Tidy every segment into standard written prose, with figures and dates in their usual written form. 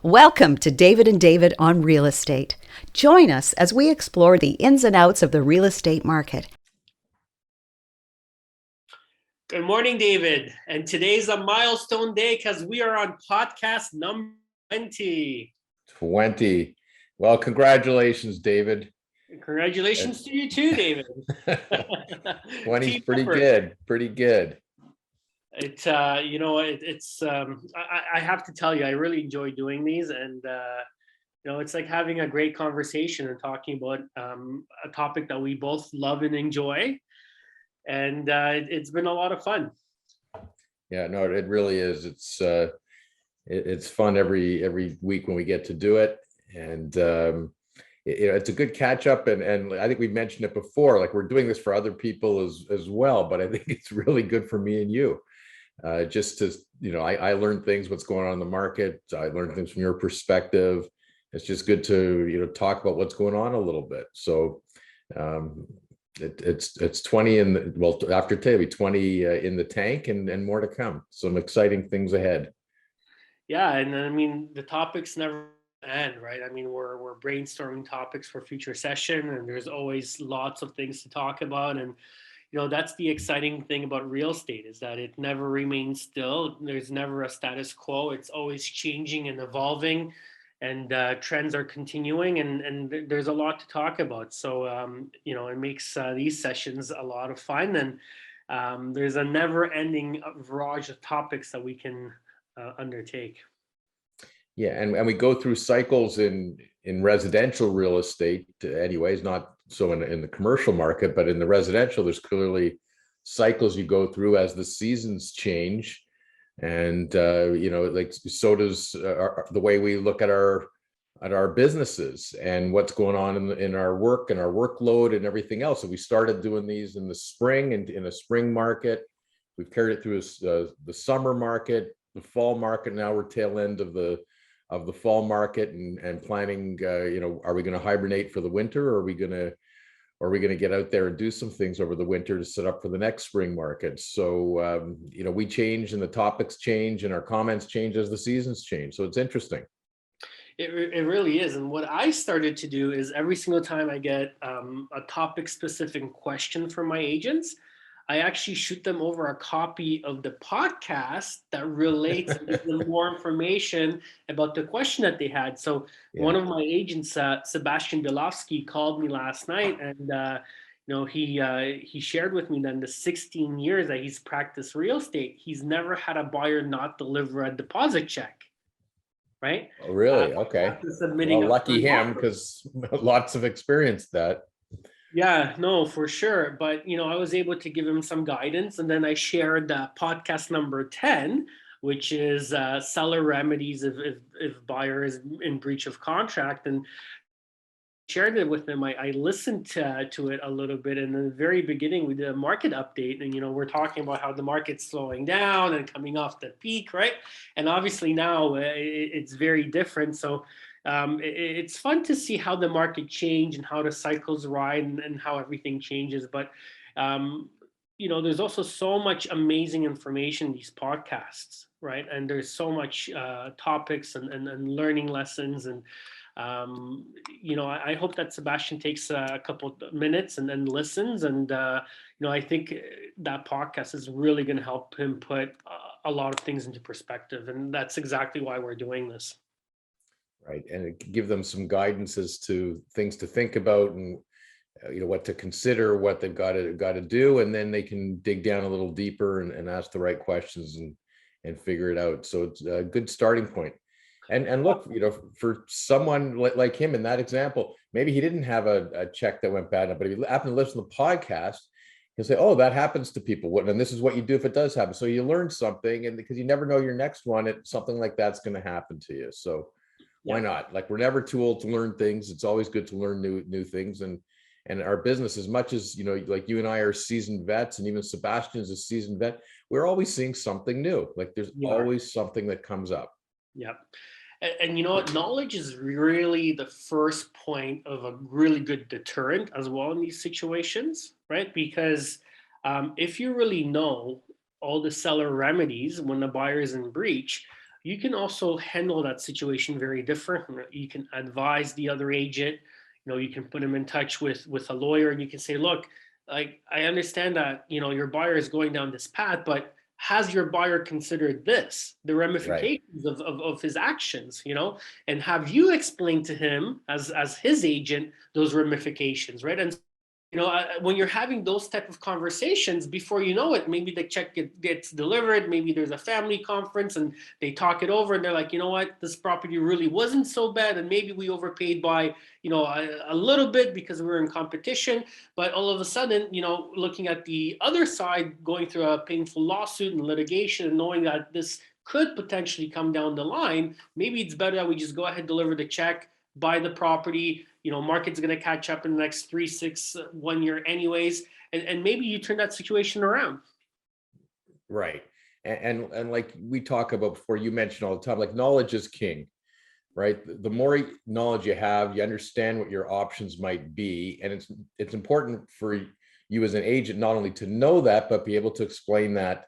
Welcome to David and David on Real Estate. Join us as we explore the ins and outs of the real estate market. Good morning, David. And today's a milestone day because we are on podcast number 20. 20. Well, congratulations, David. Congratulations to you too, David. 20 is Team pretty effort. good. Pretty good. It's I have to tell you, I really enjoy doing these, and it's like having a great conversation and talking about a topic that we both love and enjoy, and it's been a lot of fun. Yeah, no, it really is. It's fun every week when we get to do it, and it's a good catch up. And I think we've mentioned it before. Like, we're doing this for other people as well, but I think it's really good for me and you. Just to, I learn things, what's going on in the market. I learn things from your perspective. It's just good to, talk about what's going on a little bit. So it's 20 after today, it'll be 20 in the tank and more to come. Some exciting things ahead. Yeah. And I mean, the topics never end, right? I mean, we're brainstorming topics for future session, and there's always lots of things to talk about. And that's the exciting thing about real estate, is that it never remains still. There's never a status quo. It's always changing and evolving, and trends are continuing, and there's a lot to talk about. So, it makes these sessions a lot of fun, and there's a never ending barrage of topics that we can undertake. Yeah, and we go through cycles in residential real estate anyways, not so in the commercial market, but in the residential, there's clearly cycles you go through as the seasons change. And like, so does the way we look at our businesses and what's going on in our work and our workload and everything else. So we started doing these in the spring and in a spring market. We've carried it through the summer market, the fall market. Now we're tail end of the fall market and planning, are we going to hibernate for the winter, or are we going to get out there and do some things over the winter to set up for the next spring market? So, we change, and the topics change, and our comments change as the seasons change. So it's interesting. It really is. And what I started to do is, every single time I get a topic specific question from my agents, I actually shoot them over a copy of the podcast that relates and gives them more information about the question that they had. So one of my agents, Sebastian Bielowski, called me last night, and he shared with me that in the 16 years that he's practiced real estate, he's never had a buyer not deliver a deposit check. Right? Oh, really? Okay. Submitting well, lucky him, because lots of experience that. Yeah, no, for sure. But, I was able to give him some guidance. And then I shared podcast number 10, which is seller remedies if buyer is in breach of contract, and shared it with him. I listened to it a little bit. In the very beginning, we did a market update, and, we're talking about how the market's slowing down and coming off the peak, right? And obviously now it's very different. So it's fun to see how the market change and how the cycles ride, and how everything changes. But, there's also so much amazing information in these podcasts, right? And there's so much topics and learning lessons. And, I hope that Sebastian takes a couple of minutes and then listens. And, I think that podcast is really going to help him put a lot of things into perspective. And that's exactly why we're doing this. Right, and give them some guidance as to things to think about, and what to consider, what they've got to do, and then they can dig down a little deeper and ask the right questions and figure it out. So it's a good starting point. And look, for someone like him in that example, maybe he didn't have a check that went bad, but if he happened to listen to the podcast, he'll say, "Oh, that happens to people. And this is what you do if it does happen." So you learn something, and because you never know your next one, something like that's going to happen to you. So why not? Like, we're never too old to learn things. It's always good to learn new things. And our business, as much as, like you and I are seasoned vets, and even Sebastian is a seasoned vet, we're always seeing something new. Like, there's always something that comes up. Yeah. And you know what? Knowledge is really the first point of a really good deterrent as well in these situations, right? Because if you really know all the seller remedies when the buyer is in breach, you can also handle that situation very different. You can advise the other agent, you can put him in touch with a lawyer, and you can say, look, like, I understand that, your buyer is going down this path, but has your buyer considered this, the Right. ramifications of his actions, and have you explained to him as his agent those ramifications, right? And when you're having those type of conversations, before you know it, maybe the check gets delivered, maybe there's a family conference and they talk it over and they're like, you know what, this property really wasn't so bad, and maybe we overpaid by a little bit because we were in competition. But all of a sudden, looking at the other side, going through a painful lawsuit and litigation, and knowing that this could potentially come down the line, maybe it's better that we just go ahead, deliver the check, buy the property. Market's going to catch up in the next 3, 6, 1 year anyways. And maybe you turn that situation around. Right. And like we talk about before, you mentioned all the time, like, knowledge is king, right? The more knowledge you have, you understand what your options might be. And it's important for you as an agent, not only to know that, but be able to explain that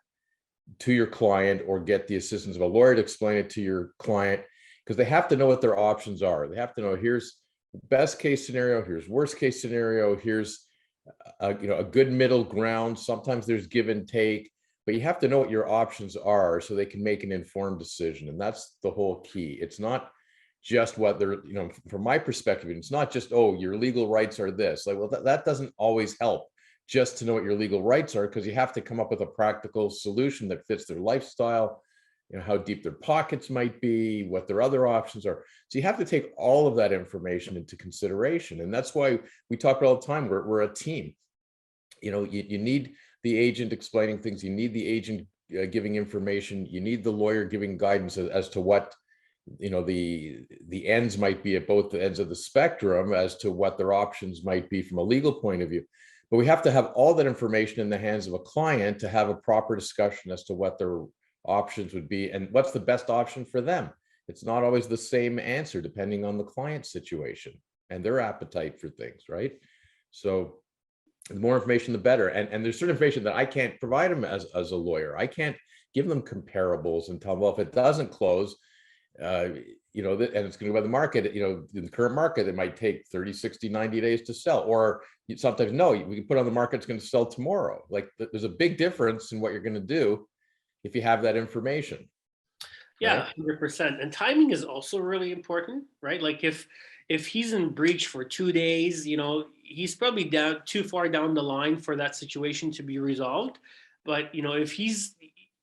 to your client, or get the assistance of a lawyer to explain it to your client, because they have to know what their options are. They have to know, here's best case scenario, here's worst case scenario, here's a good middle ground. Sometimes there's give and take, but you have to know what your options are so they can make an informed decision. And that's the whole key. It's not just what they're, from my perspective, it's not just, oh, your legal rights are this. Like, well, that doesn't always help, just to know what your legal rights are, because you have to come up with a practical solution that fits their lifestyle, how deep their pockets might be, what their other options are. So you have to take all of that information into consideration. And that's why we talk about all the time, we're a team. You need the agent explaining things. You need the agent giving information. You need the lawyer giving guidance as to what, the ends might be at both the ends of the spectrum, as to what their options might be from a legal point of view. But we have to have all that information in the hands of a client to have a proper discussion as to what their options would be and what's the best option for them. It's not always the same answer depending on the client's situation and their appetite for things, right? So the more information, the better. And there's certain information that I can't provide them as a lawyer. I can't give them comparables and tell them, well, if it doesn't close, and it's going to go by the market, in the current market, it might take 30, 60, 90 days to sell. Or sometimes, no, we can put on the market, it's going to sell tomorrow. Like, there's a big difference in what you're going to do if you have that information. Yeah, right? 100%. And timing is also really important, right? Like, if he's in breach for 2 days, he's probably too far down the line for that situation to be resolved. But if he's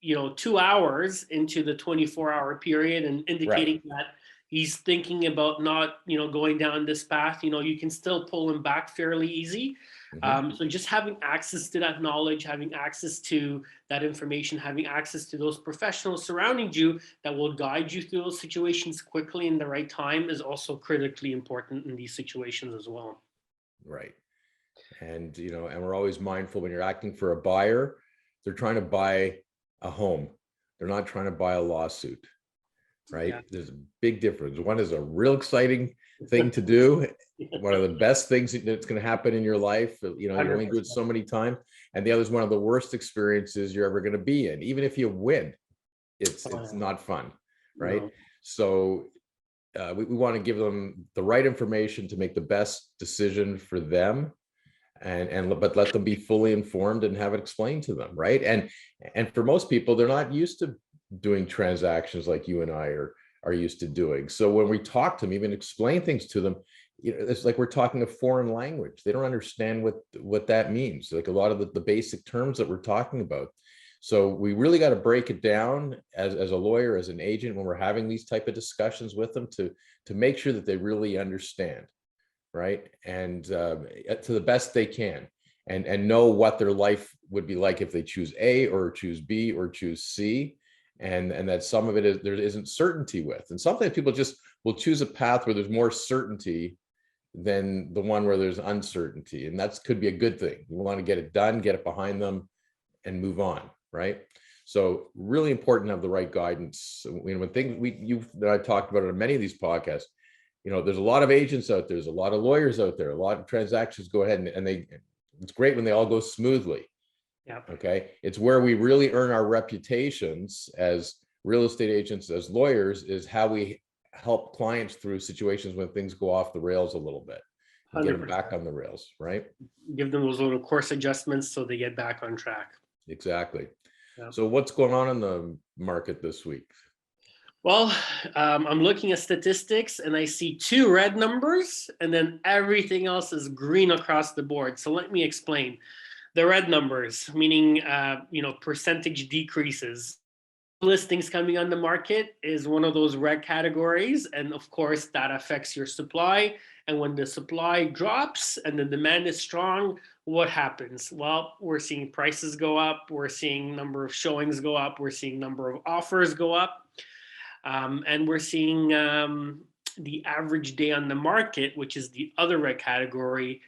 2 hours into the 24-hour period and indicating that he's thinking about not going down this path, you can still pull him back fairly easy. So just having access to that knowledge, having access to that information, having access to those professionals surrounding you that will guide you through those situations quickly in the right time is also critically important in these situations as well. Right. And, and we're always mindful, when you're acting for a buyer, they're trying to buy a home. They're not trying to buy a lawsuit, right? Yeah. There's a big difference. One is a real exciting thing to do. One of the best things that's going to happen in your life. You only do it so many times. And the other is one of the worst experiences you're ever going to be in. Even if you win, it's not fun, right? No. So we want to give them the right information to make the best decision for them, but let them be fully informed and have it explained to them, right? And for most people, they're not used to doing transactions like you and I are used to doing. So when we talk to them, even explain things to them, it's like we're talking a foreign language. They don't understand what that means, like a lot of the basic terms that we're talking about. So we really got to break it down as a lawyer, as an agent, when we're having these type of discussions with them, to make sure that they really understand, right? And to the best they can, and know what their life would be like if they choose A or choose B or choose C, and that some of it there isn't certainty with. And sometimes people just will choose a path where there's more certainty than the one where there's uncertainty, and that could be a good thing. You want to get it done, get it behind them, and move on, right? So really important to have the right guidance. When things I talked about it on many of these podcasts, there's a lot of agents out there, there's a lot of lawyers out there, a lot of transactions go ahead and it's great when they all go smoothly. Yeah. Okay. It's where we really earn our reputations as real estate agents as lawyers is how we help clients through situations when things go off the rails a little bit and get them 100%. back on the rails, right? Give them those little course adjustments so they get back on track. Exactly. Yeah. So what's going on in the market this week? Well, I'm looking at statistics and I see 2 red numbers and then everything else is green across the board. So let me explain. The red numbers, meaning, percentage decreases. Listings coming on the market is one of those red categories. And of course, that affects your supply. And when the supply drops and the demand is strong, what happens? Well, we're seeing prices go up. We're seeing number of showings go up. We're seeing number of offers go up. And we're seeing the average day on the market, which is the other red category,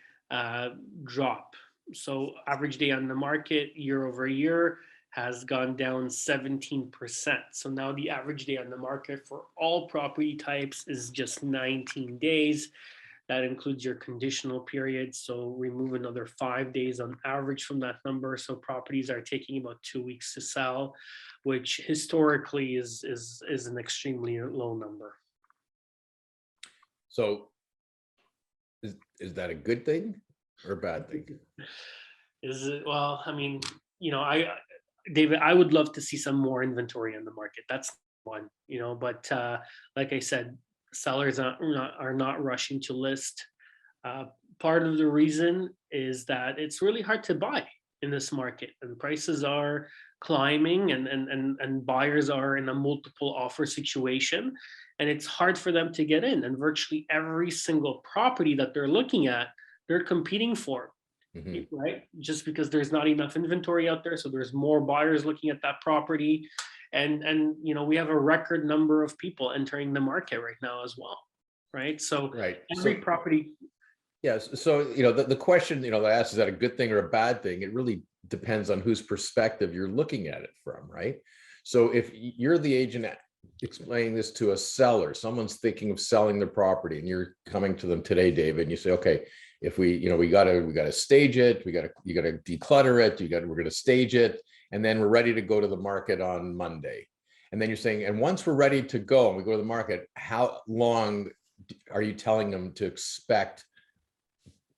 drop. So average day on the market year over year has gone down 17%. So now the average day on the market for all property types is just 19 days. That includes your conditional period. So remove another 5 days on average from that number. So properties are taking about 2 weeks to sell, which historically is an extremely low number. So is that a good thing or a bad thing? Is it? Well, I mean, David, I would love to see some more inventory on the market. That's one, but like I said, sellers are not rushing to list. Part of the reason is that it's really hard to buy in this market and prices are climbing and buyers are in a multiple offer situation and it's hard for them to get in, and virtually every single property that they're looking at, they're competing for. Mm-hmm. Right? Just because there's not enough inventory out there. So there's more buyers looking at that property. And we have a record number of people entering the market right now as well. Right. So every property. Yes. So, the question, I asked, is that a good thing or a bad thing? It really depends on whose perspective you're looking at it from. Right. So if you're the agent explaining this to a seller, someone's thinking of selling their property and you're coming to them today, David, and you say, okay, if we gotta stage it, you gotta declutter it, we're gonna stage it, and then we're ready to go to the market on Monday. And then you're saying, and once we're ready to go and we go to the market, how long are you telling them to expect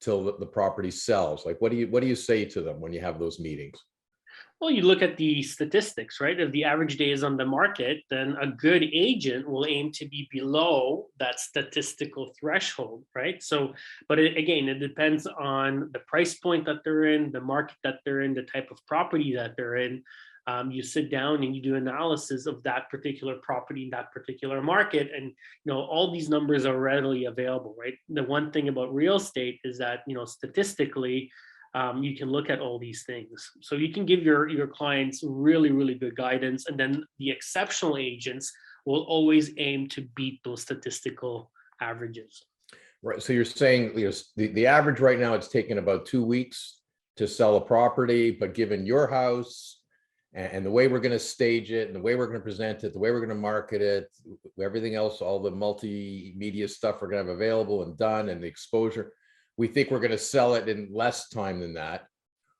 till the property sells? Like, what do you say to them when you have those meetings? Well, you look at the statistics, right? If the average day is on the market, then a good agent will aim to be below that statistical threshold, right? So, but again, it depends on the price point that they're in, the market that they're in, the type of property that they're in. You sit down and you do analysis of that particular property in that particular market, and all these numbers are readily available, right? The one thing about real estate is that statistically, you can look at all these things. So you can give your clients really, really good guidance. And then the exceptional agents will always aim to beat those statistical averages. Right. So you're saying the average right now, it's taken about 2 weeks to sell a property, but given your house and the way we're going to stage it and the way we're going to present it, the way we're going to market it, everything else, all the multimedia stuff we're going to have available and done, and the exposure, we think we're going to sell it in less time than that,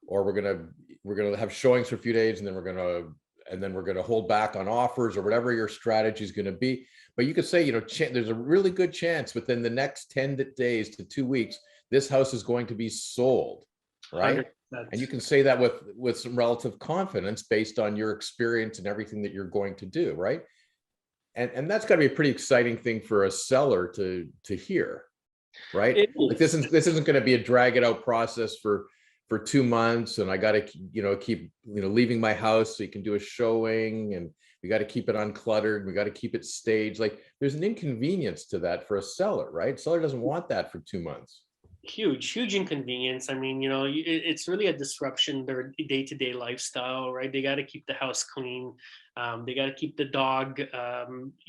or we're going to have showings for a few days, and then we're going to hold back on offers, or whatever your strategy is going to be. But you could say, there's a really good chance within the next 10 days to 2 weeks, this house is going to be sold, right? 100%. And you can say that with some relative confidence based on your experience and everything that you're going to do, right? And that's got to be a pretty exciting thing for a seller to hear. Right? Like this isn't going to be a drag it out process for 2 months, and I got to keep leaving my house so you can do a showing, and we got to keep it uncluttered, we got to keep it staged. Like there's an inconvenience to that for a seller, right? Seller doesn't want that for 2 months. Huge inconvenience. I mean, it's really a disruption their day-to-day lifestyle, right? They got to keep the house clean. They got to keep the dog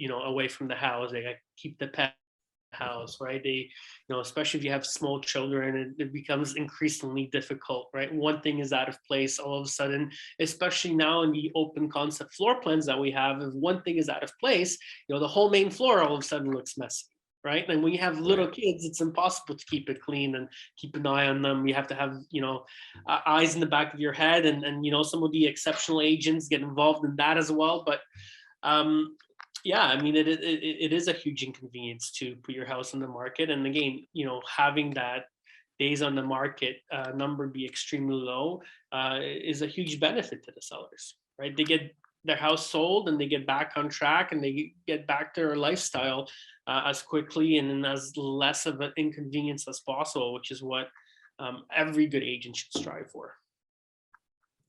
away from the house. They got to keep the pet house, right? They, especially if you have small children, it becomes increasingly difficult, right? One thing is out of place all of a sudden, especially now in the open concept floor plans that we have. If one thing is out of place, the whole main floor all of a sudden looks messy, right? And when you have little kids, it's impossible to keep it clean and keep an eye on them. You have to have, eyes in the back of your head, and some of the exceptional agents get involved in that as well. But Yeah, I mean, it is a huge inconvenience to put your house on the market. And again, having that days on the market number be extremely low is a huge benefit to the sellers, right? They get their house sold and they get back on track and they get back to their lifestyle as quickly and in as less of an inconvenience as possible, which is what every good agent should strive for.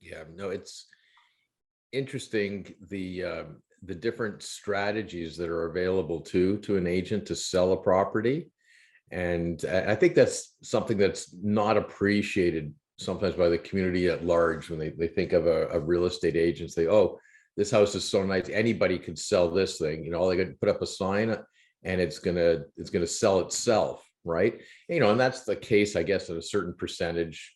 Yeah, no, it's interesting, the different strategies that are available to an agent to sell a property. And I think that's something that's not appreciated sometimes by the community at large when they think of a real estate agent. Say, oh, this house is so nice, anybody could sell this thing. All they got to put up a sign and it's gonna sell itself, right? And that's the case, I guess, at a certain percentage,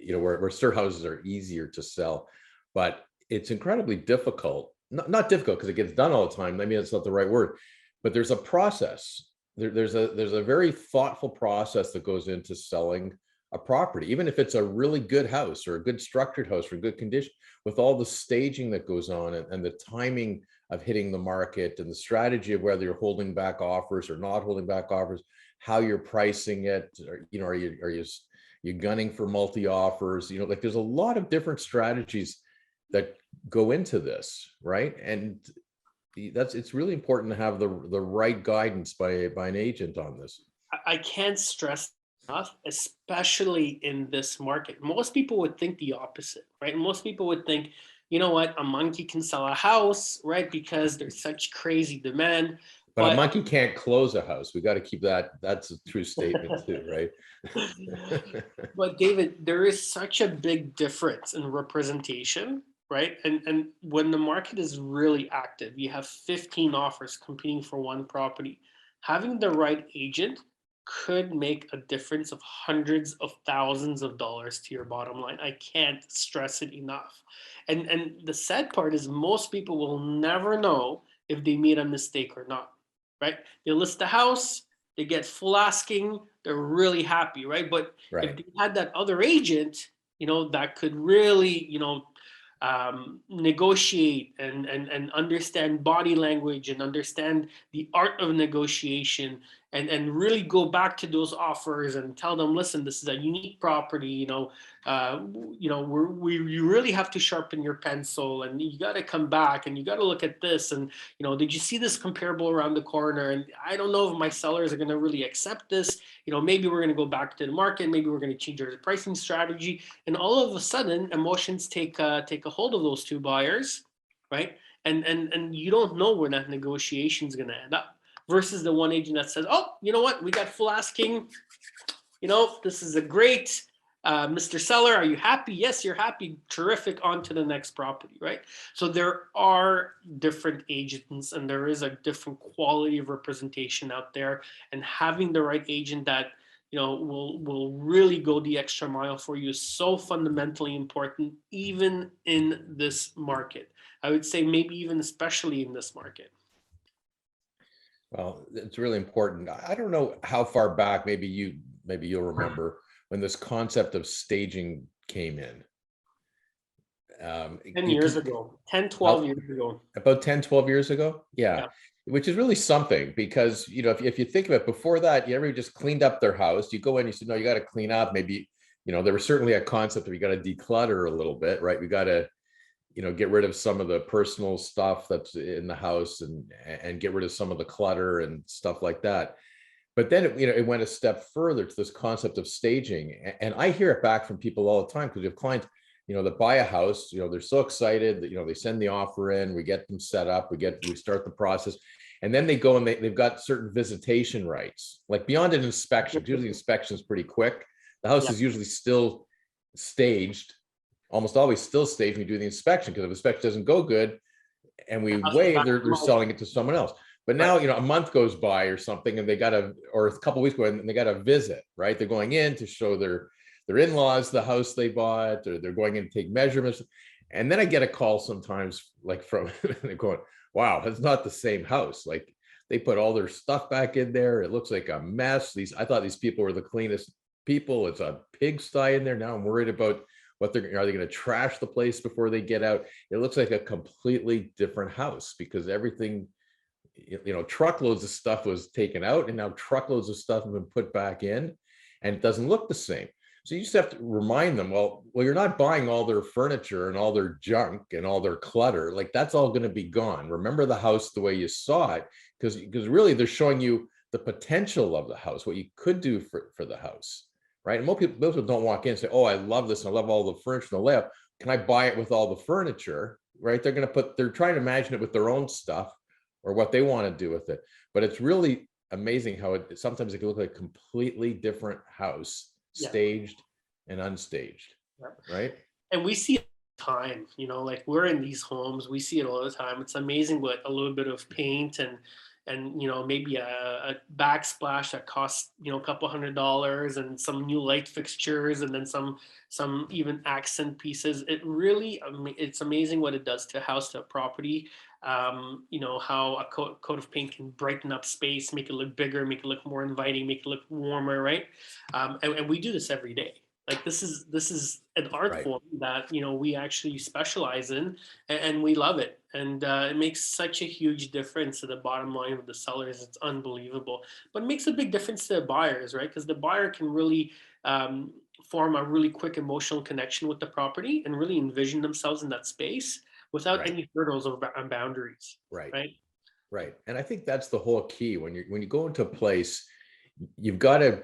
where certain houses are easier to sell, but it's incredibly difficult. Not difficult because it gets done all the time. I mean, it's not the right word, but there's a process. There's a very thoughtful process that goes into selling a property, even if it's a really good house or a good structured house or good condition, with all the staging that goes on and the timing of hitting the market and the strategy of whether you're holding back offers or not holding back offers, how you're pricing it, or, are you gunning for multi offers? Like there's a lot of different strategies that go into this, right? And it's really important to have the right guidance by an agent on this. I can't stress enough, especially in this market. Most people would think the opposite, right? Most people would think, you know what, a monkey can sell a house, right? Because there's such crazy demand. But a monkey can't close a house. We got to keep that. That's a true statement too, right? But David, there is such a big difference in representation, right? And when the market is really active, you have 15 offers competing for one property. Having the right agent could make a difference of hundreds of thousands of dollars to your bottom line. I can't stress it enough. And the sad part is most people will never know if they made a mistake or not, right? They list the house, they get full asking, they're really happy, right? But Right. if they had that other agent, that could really, negotiate and understand body language and understand the art of negotiation and really go back to those offers and tell them, listen, this is a unique property, you really have to sharpen your pencil and you got to come back and you got to look at this and did you see this comparable around the corner, and I don't know if my sellers are going to really accept this, maybe we're going to go back to the market, maybe we're going to change our pricing strategy, and all of a sudden emotions take a hold of those two buyers, right? And you don't know where that negotiation is going to end up, versus the one agent that says, oh, you know what, we got full asking, this is a great, Mr. Seller, are you happy? Yes, you're happy. Terrific. On to the next property, right? So there are different agents and there is a different quality of representation out there, and having the right agent that will really go the extra mile for you is so fundamentally important, even in this market. I would say maybe even especially in this market. Well, it's really important. I don't know how far back, maybe you'll remember when this concept of staging came in. 10 years ago, 10, 12 years ago. About 10, 12 years ago? Yeah. Which is really something, because, if you think of it, before that, everybody just cleaned up their house. You go in, you said, no, you got to clean up. Maybe, there was certainly a concept of you got to declutter a little bit, right? We got to, get rid of some of the personal stuff that's in the house and get rid of some of the clutter and stuff like that. But then, it went a step further to this concept of staging. And I hear it back from people all the time, because we have clients, that buy a house, they're so excited that, they send the offer in, we get them set up, we start the process. And then they go and they've got certain visitation rights, like beyond an inspection. Usually the inspection is pretty quick. The house is usually still staged, almost always still staged when you do the inspection, because if the inspection doesn't go good and we waive, they're selling it to someone else. But now, a month goes by or something, and or a couple of weeks go, and they got to visit, right? They're going in to show their in-laws the house they bought, or they're going in to take measurements. And then I get a call sometimes, like from they're going, wow, that's not the same house. Like, they put all their stuff back in there. It looks like a mess. I thought these people were the cleanest people. It's a pigsty in there. Now I'm worried about are they going to trash the place before they get out? It looks like a completely different house because everything, truckloads of stuff was taken out and now truckloads of stuff have been put back in, and it doesn't look the same. So you just have to remind them, well, you're not buying all their furniture and all their junk and all their clutter. Like, that's all going to be gone. Remember the house the way you saw it, because really they're showing you the potential of the house, what you could do for the house, right? And most people don't walk in and say, oh, I love this, and I love all the furniture and the layout. Can I buy it with all the furniture, right? They're trying to imagine it with their own stuff or what they want to do with it. But it's really amazing how sometimes it can look like a completely different house, staged and unstaged, right? And we see it all the time, like we're in these homes, we see it all the time. It's amazing what a little bit of paint and maybe a backsplash that costs a couple $100, and some new light fixtures, and then some even accent pieces. It's amazing what it does to a house, to a property. How a coat of paint can brighten up space, make it look bigger, make it look more inviting, make it look warmer, right? And we do this every day. Like, this is an art form that we actually specialize in, and we love it, and it makes such a huge difference to the bottom line of the sellers. It's unbelievable, but it makes a big difference to the buyers, right? Because the buyer can really form a really quick emotional connection with the property and really envision themselves in that space without any hurdles or boundaries. Right. And I think that's the whole key. When you go into a place, you've got to,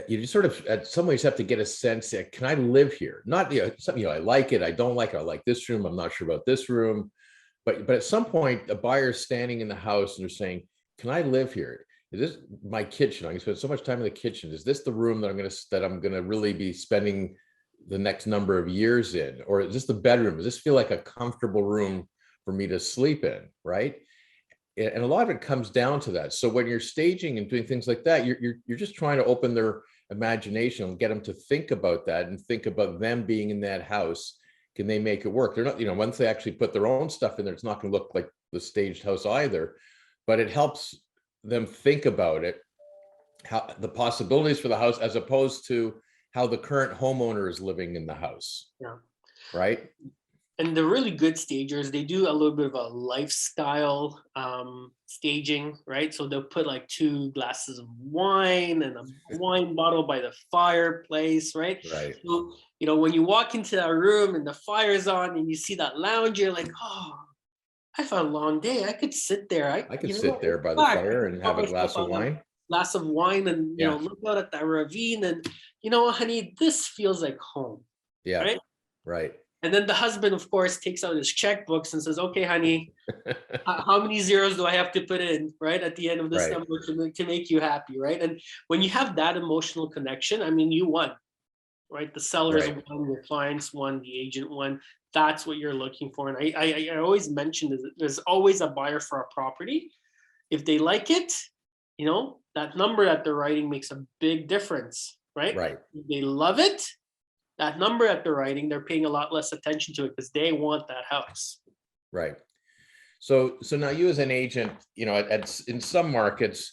you sort of, at some ways, have to get a sense that, can I live here? Not, something, I like it, I don't like it, I like this room, I'm not sure about this room. But at some point, the buyer's standing in the house and they're saying, can I live here? Is this my kitchen? I can spend so much time in the kitchen. Is this the room that I'm gonna really be spending the next number of years in? Or is this the bedroom? Does this feel like a comfortable room for me to sleep in, right? And a lot of it comes down to that. So when you're staging and doing things like that, you're just trying to open their imagination and get them to think about that and think about them being in that house. Can they make it work? They're not, once they actually put their own stuff in there, it's not going to look like the staged house either, but it helps them think about it, how the possibilities for the house, as opposed to how the current homeowner is living in the house. Right. And the really good stagers, they do a little bit of a lifestyle staging, right? So they'll put like 2 glasses of wine and a wine bottle by the fireplace, right? So, when you walk into that room and the fire's on and you see that lounge, you're like, oh, I've had a long day. I could sit there. I could sit there by the fire and have a glass of wine. Glass of wine and look out at that ravine, and honey, this feels like home. Right. And then the husband, of course, takes out his checkbooks and says, okay, honey, how many zeros do I have to put in, right, at the end of this number to make you happy, right? And when you have that emotional connection, I mean, you won, right? The sellers won, your clients won, the agent won. That's what you're looking for. And I always mention that there's always a buyer for a property. If they like it, that number that they're writing makes a big difference, right? If they love it, that number that they're writing, they're paying a lot less attention to it because they want that house. Right. So now you as an agent, in some markets,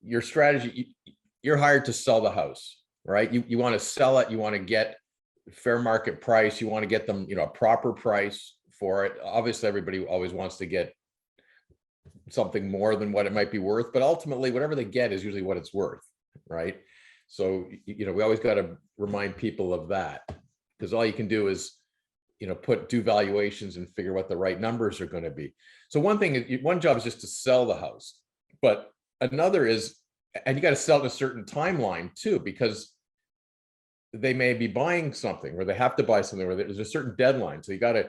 your strategy, you're hired to sell the house, right? You want to sell it. You want to get fair market price. You want to get them, a proper price for it. Obviously, everybody always wants to get something more than what it might be worth, but ultimately, whatever they get is usually what it's worth, right? So, we always got to remind people of that, because all you can do is, do valuations and figure what the right numbers are going to be. So one job is just to sell the house, but another is, and you got to sell at a certain timeline too, because they may be buying something, or they have to buy something, or there's a certain deadline. So you got to,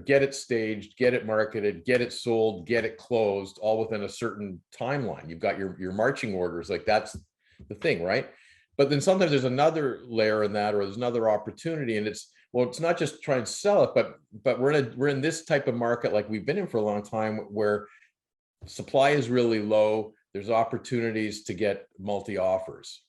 get it staged, get it marketed, get it sold, get it closed, all within a certain timeline. You've got your marching orders, like that's the thing, right? But then sometimes there's another layer in that, or there's another opportunity, and it's not just try and sell it, but we're in this type of market like we've been in for a long time, where supply is really low. There's opportunities to get multi-offers,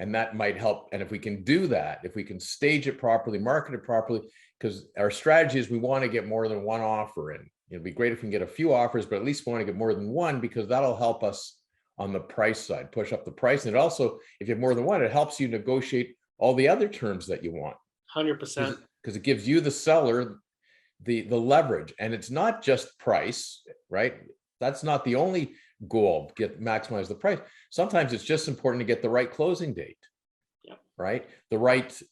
and that might help. And if we can do that, if we can stage it properly, market it properly, because our strategy is we want to get more than one offer in. It'd be great if we can get a few offers, but at least we want to get more than one, because that'll help us on the price side, push up the price. And it also, if you have more than one, it helps you negotiate all the other terms that you want. 100%. Because it gives you, the seller, the leverage. And it's not just price, right? That's not the only goal, maximize the price. Sometimes it's just important to get the right closing date. Yep. Right? The right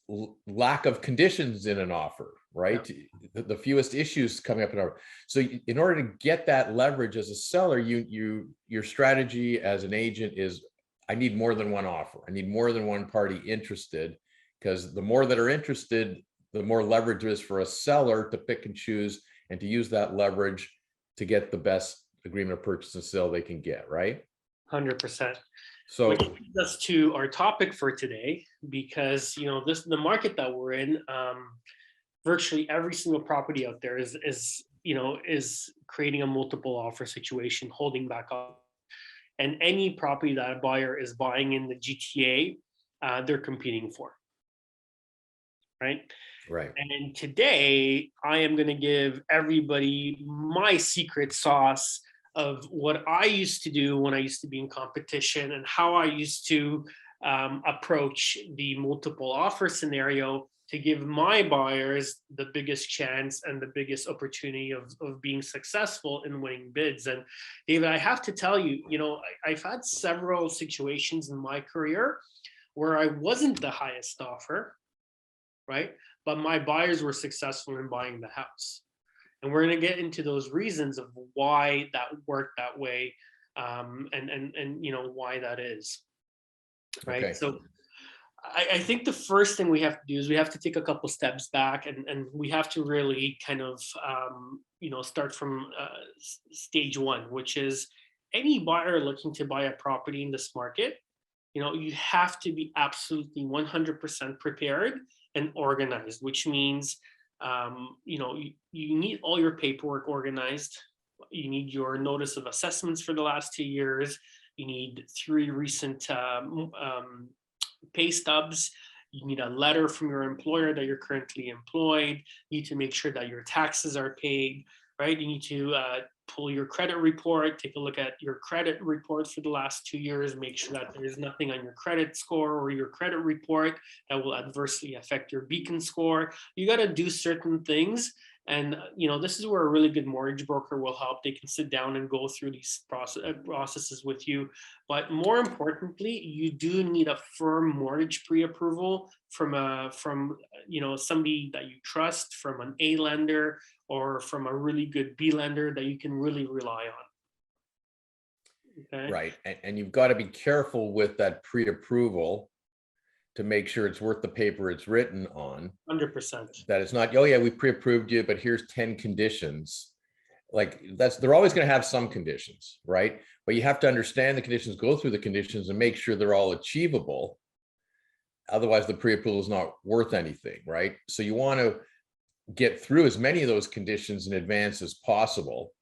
lack of conditions in an offer, right? Yep. The fewest issues coming up in our. So in order to get that leverage as a seller, your strategy as an agent is, I need more than one offer. I need more than one party interested, because the more that are interested, the more leverage there is for a seller to pick and choose and to use that leverage to get the best agreement of purchase and sale they can get, right? 100%. So, which leads us to our topic for today, because the market that we're in, virtually every single property out there is creating a multiple offer situation, holding back up. And any property that a buyer is buying in the GTA, they're competing for. Right. And today I am going to give everybody my secret sauce of what I used to do when I used to be in competition, and how I used to approach the multiple offer scenario to give my buyers the biggest chance and the biggest opportunity of being successful in winning bids. And David, I have to tell you, I've had several situations in my career where I wasn't the highest offer, right? But my buyers were successful in buying the house. And we're going to get into those reasons of why that worked that way, and why that is, right? Okay. So I think the first thing we have to do is we have to take a couple steps back, and we have to really kind of start from stage one, which is any buyer looking to buy a property in this market. You have to be absolutely 100% prepared and organized, which means you need all your paperwork organized. You need your notice of assessments for the last 2 years. You need 3 recent pay stubs. You need a letter from your employer that you're currently employed. You need to make sure that your taxes are paid, right? You need to pull your credit report, take a look at your credit report for the last 2 years, make sure that there's nothing on your credit score or your credit report that will adversely affect your beacon score. You got to do certain things. And, this is where a really good mortgage broker will help. They can sit down and go through these processes with you. But more importantly, you do need a firm mortgage pre-approval from somebody that you trust, from an A lender or from a really good B lender that you can really rely on. Okay. Right. And you've got to be careful with that pre-approval to make sure it's worth the paper it's written on. 100%. That it's not, oh yeah, we pre-approved you, but here's 10 conditions. Like they're always going to have some conditions, right? But you have to understand the conditions, go through the conditions and make sure they're all achievable. Otherwise the pre-approval is not worth anything, right? So you want to get through as many of those conditions in advance as possible.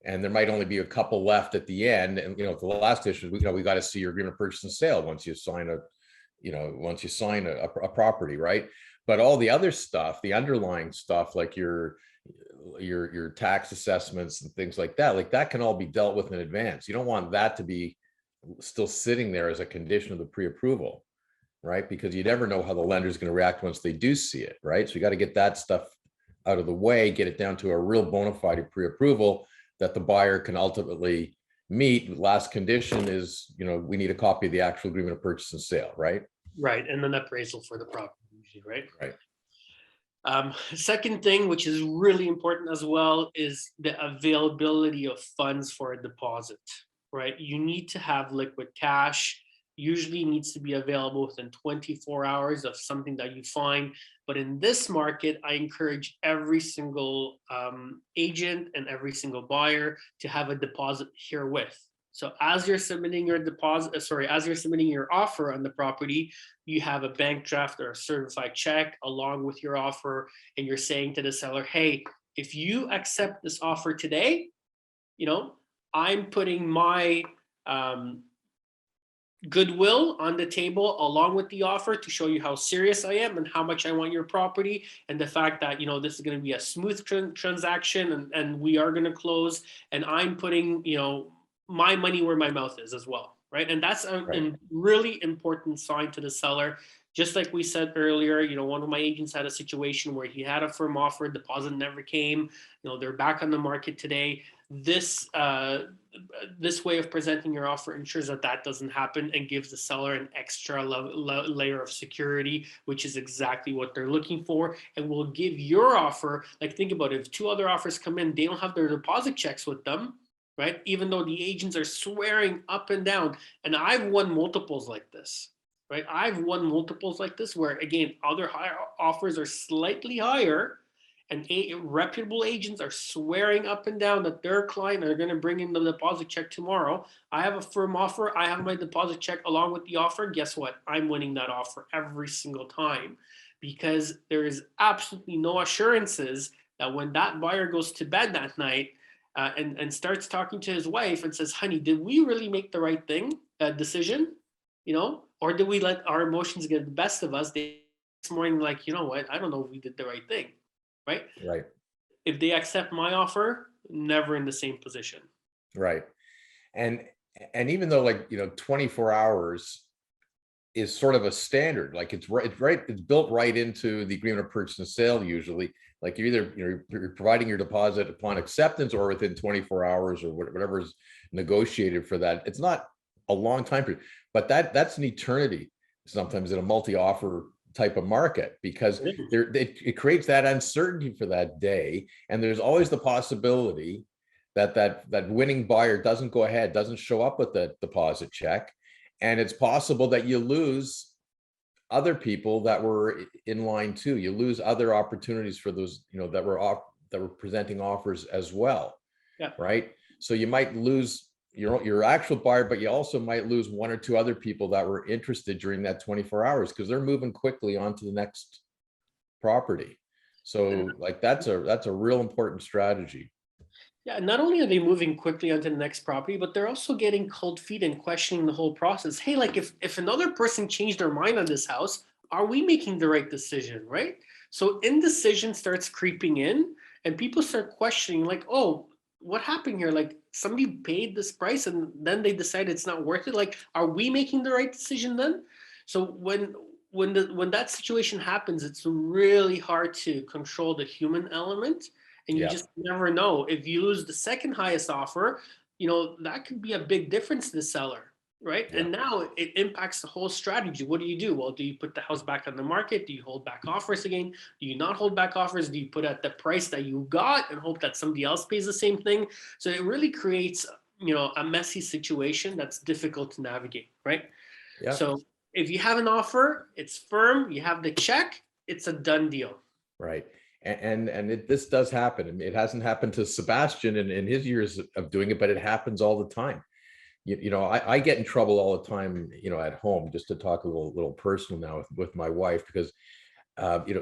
And there might only be a couple left at the end. And, the last issue, we got to see your agreement of purchase and sale once you sign a property, right? But all the other stuff, the underlying stuff, like your tax assessments and things like that can all be dealt with in advance. You don't want that to be still sitting there as a condition of the pre-approval, right? Because you never know how the lender is going to react once they do see it, right? So you got to get that stuff out of the way, get it down to a real bona fide pre-approval that the buyer can ultimately meet. Last condition is, we need a copy of the actual agreement of purchase and sale, right? Right, and an appraisal for the property, usually, right? Right. Second thing, which is really important as well, is the availability of funds for a deposit, right? You need to have liquid cash. Usually needs to be available within 24 hours of something that you find. But in this market, I encourage every single agent and every single buyer to have a deposit herewith. So as you're submitting your your offer on the property, you have a bank draft or a certified check along with your offer, and you're saying to the seller, hey, if you accept this offer today, I'm putting my goodwill on the table along with the offer to show you how serious I am and how much I want your property, and the fact that this is going to be a smooth transaction and we are going to close, and I'm putting my money where my mouth is as well. right? And that's Right. a really important sign to the seller. Just like we said earlier, one of my agents had a situation where he had a firm offer, deposit never came. They're back on the market today. This way of presenting your offer ensures that that doesn't happen and gives the seller an extra layer of security, which is exactly what they're looking for, and will give your offer, like, think about it, if two other offers come in, they don't have their deposit checks with them, right? Even though the agents are swearing up and down, and I've won multiples like this, right? I've won multiples like this where, again, other higher offers are slightly higher, and reputable agents are swearing up and down that their client are going to bring in the deposit check tomorrow. I have a firm offer. I have my deposit check along with the offer. Guess what? I'm winning that offer every single time, because there is absolutely no assurances that when that buyer goes to bed that night and starts talking to his wife and says, honey, did we really make the right decision? Or did we let our emotions get the best of us? The next morning, like, you know what? I don't know if we did the right thing. Right? Right. If they accept my offer, never in the same position. Right. And even though, like, 24 hours is sort of a standard, like it's built right into the agreement of purchase and sale usually. Like you're providing your deposit upon acceptance or within 24 hours or whatever is negotiated for that. It's not a long time period, but that's an eternity sometimes in a multi-offer type of market, because it creates that uncertainty for that day, and there's always the possibility that winning buyer doesn't go ahead, doesn't show up with the deposit check, and it's possible that you lose other people that were in line too. You lose other opportunities for those that were presenting offers as well. Yeah. Right. So you might lose your actual buyer, but you also might lose one or two other people that were interested during that 24 hours because they're moving quickly on to the next property. So like that's a real important strategy. Yeah, not only are they moving quickly onto the next property, but they're also getting cold feet and questioning the whole process. Hey, like if another person changed their mind on this house, are we making the right decision, right? So indecision starts creeping in, and people start questioning, like, oh, what happened here? Like, somebody paid this price and then they decide it's not worth it. Like, are we making the right decision then? So when that situation happens, it's really hard to control the human element, and you just never know. If you lose the second highest offer, that could be a big difference to the seller, right? And now it impacts the whole strategy. What do? Well, do you put the house back on the market? Do you hold back offers again? Do you not hold back offers? Do you put at the price that you got and hope that somebody else pays the same thing? So it really creates, a messy situation that's difficult to navigate, right? Yeah. So if you have an offer, it's firm, you have the check, it's a done deal. Right. And this does happen. I mean, it hasn't happened to Sebastian in his years of doing it, but it happens all the time. I get in trouble all the time, at home, just to talk a little personal now with my wife, because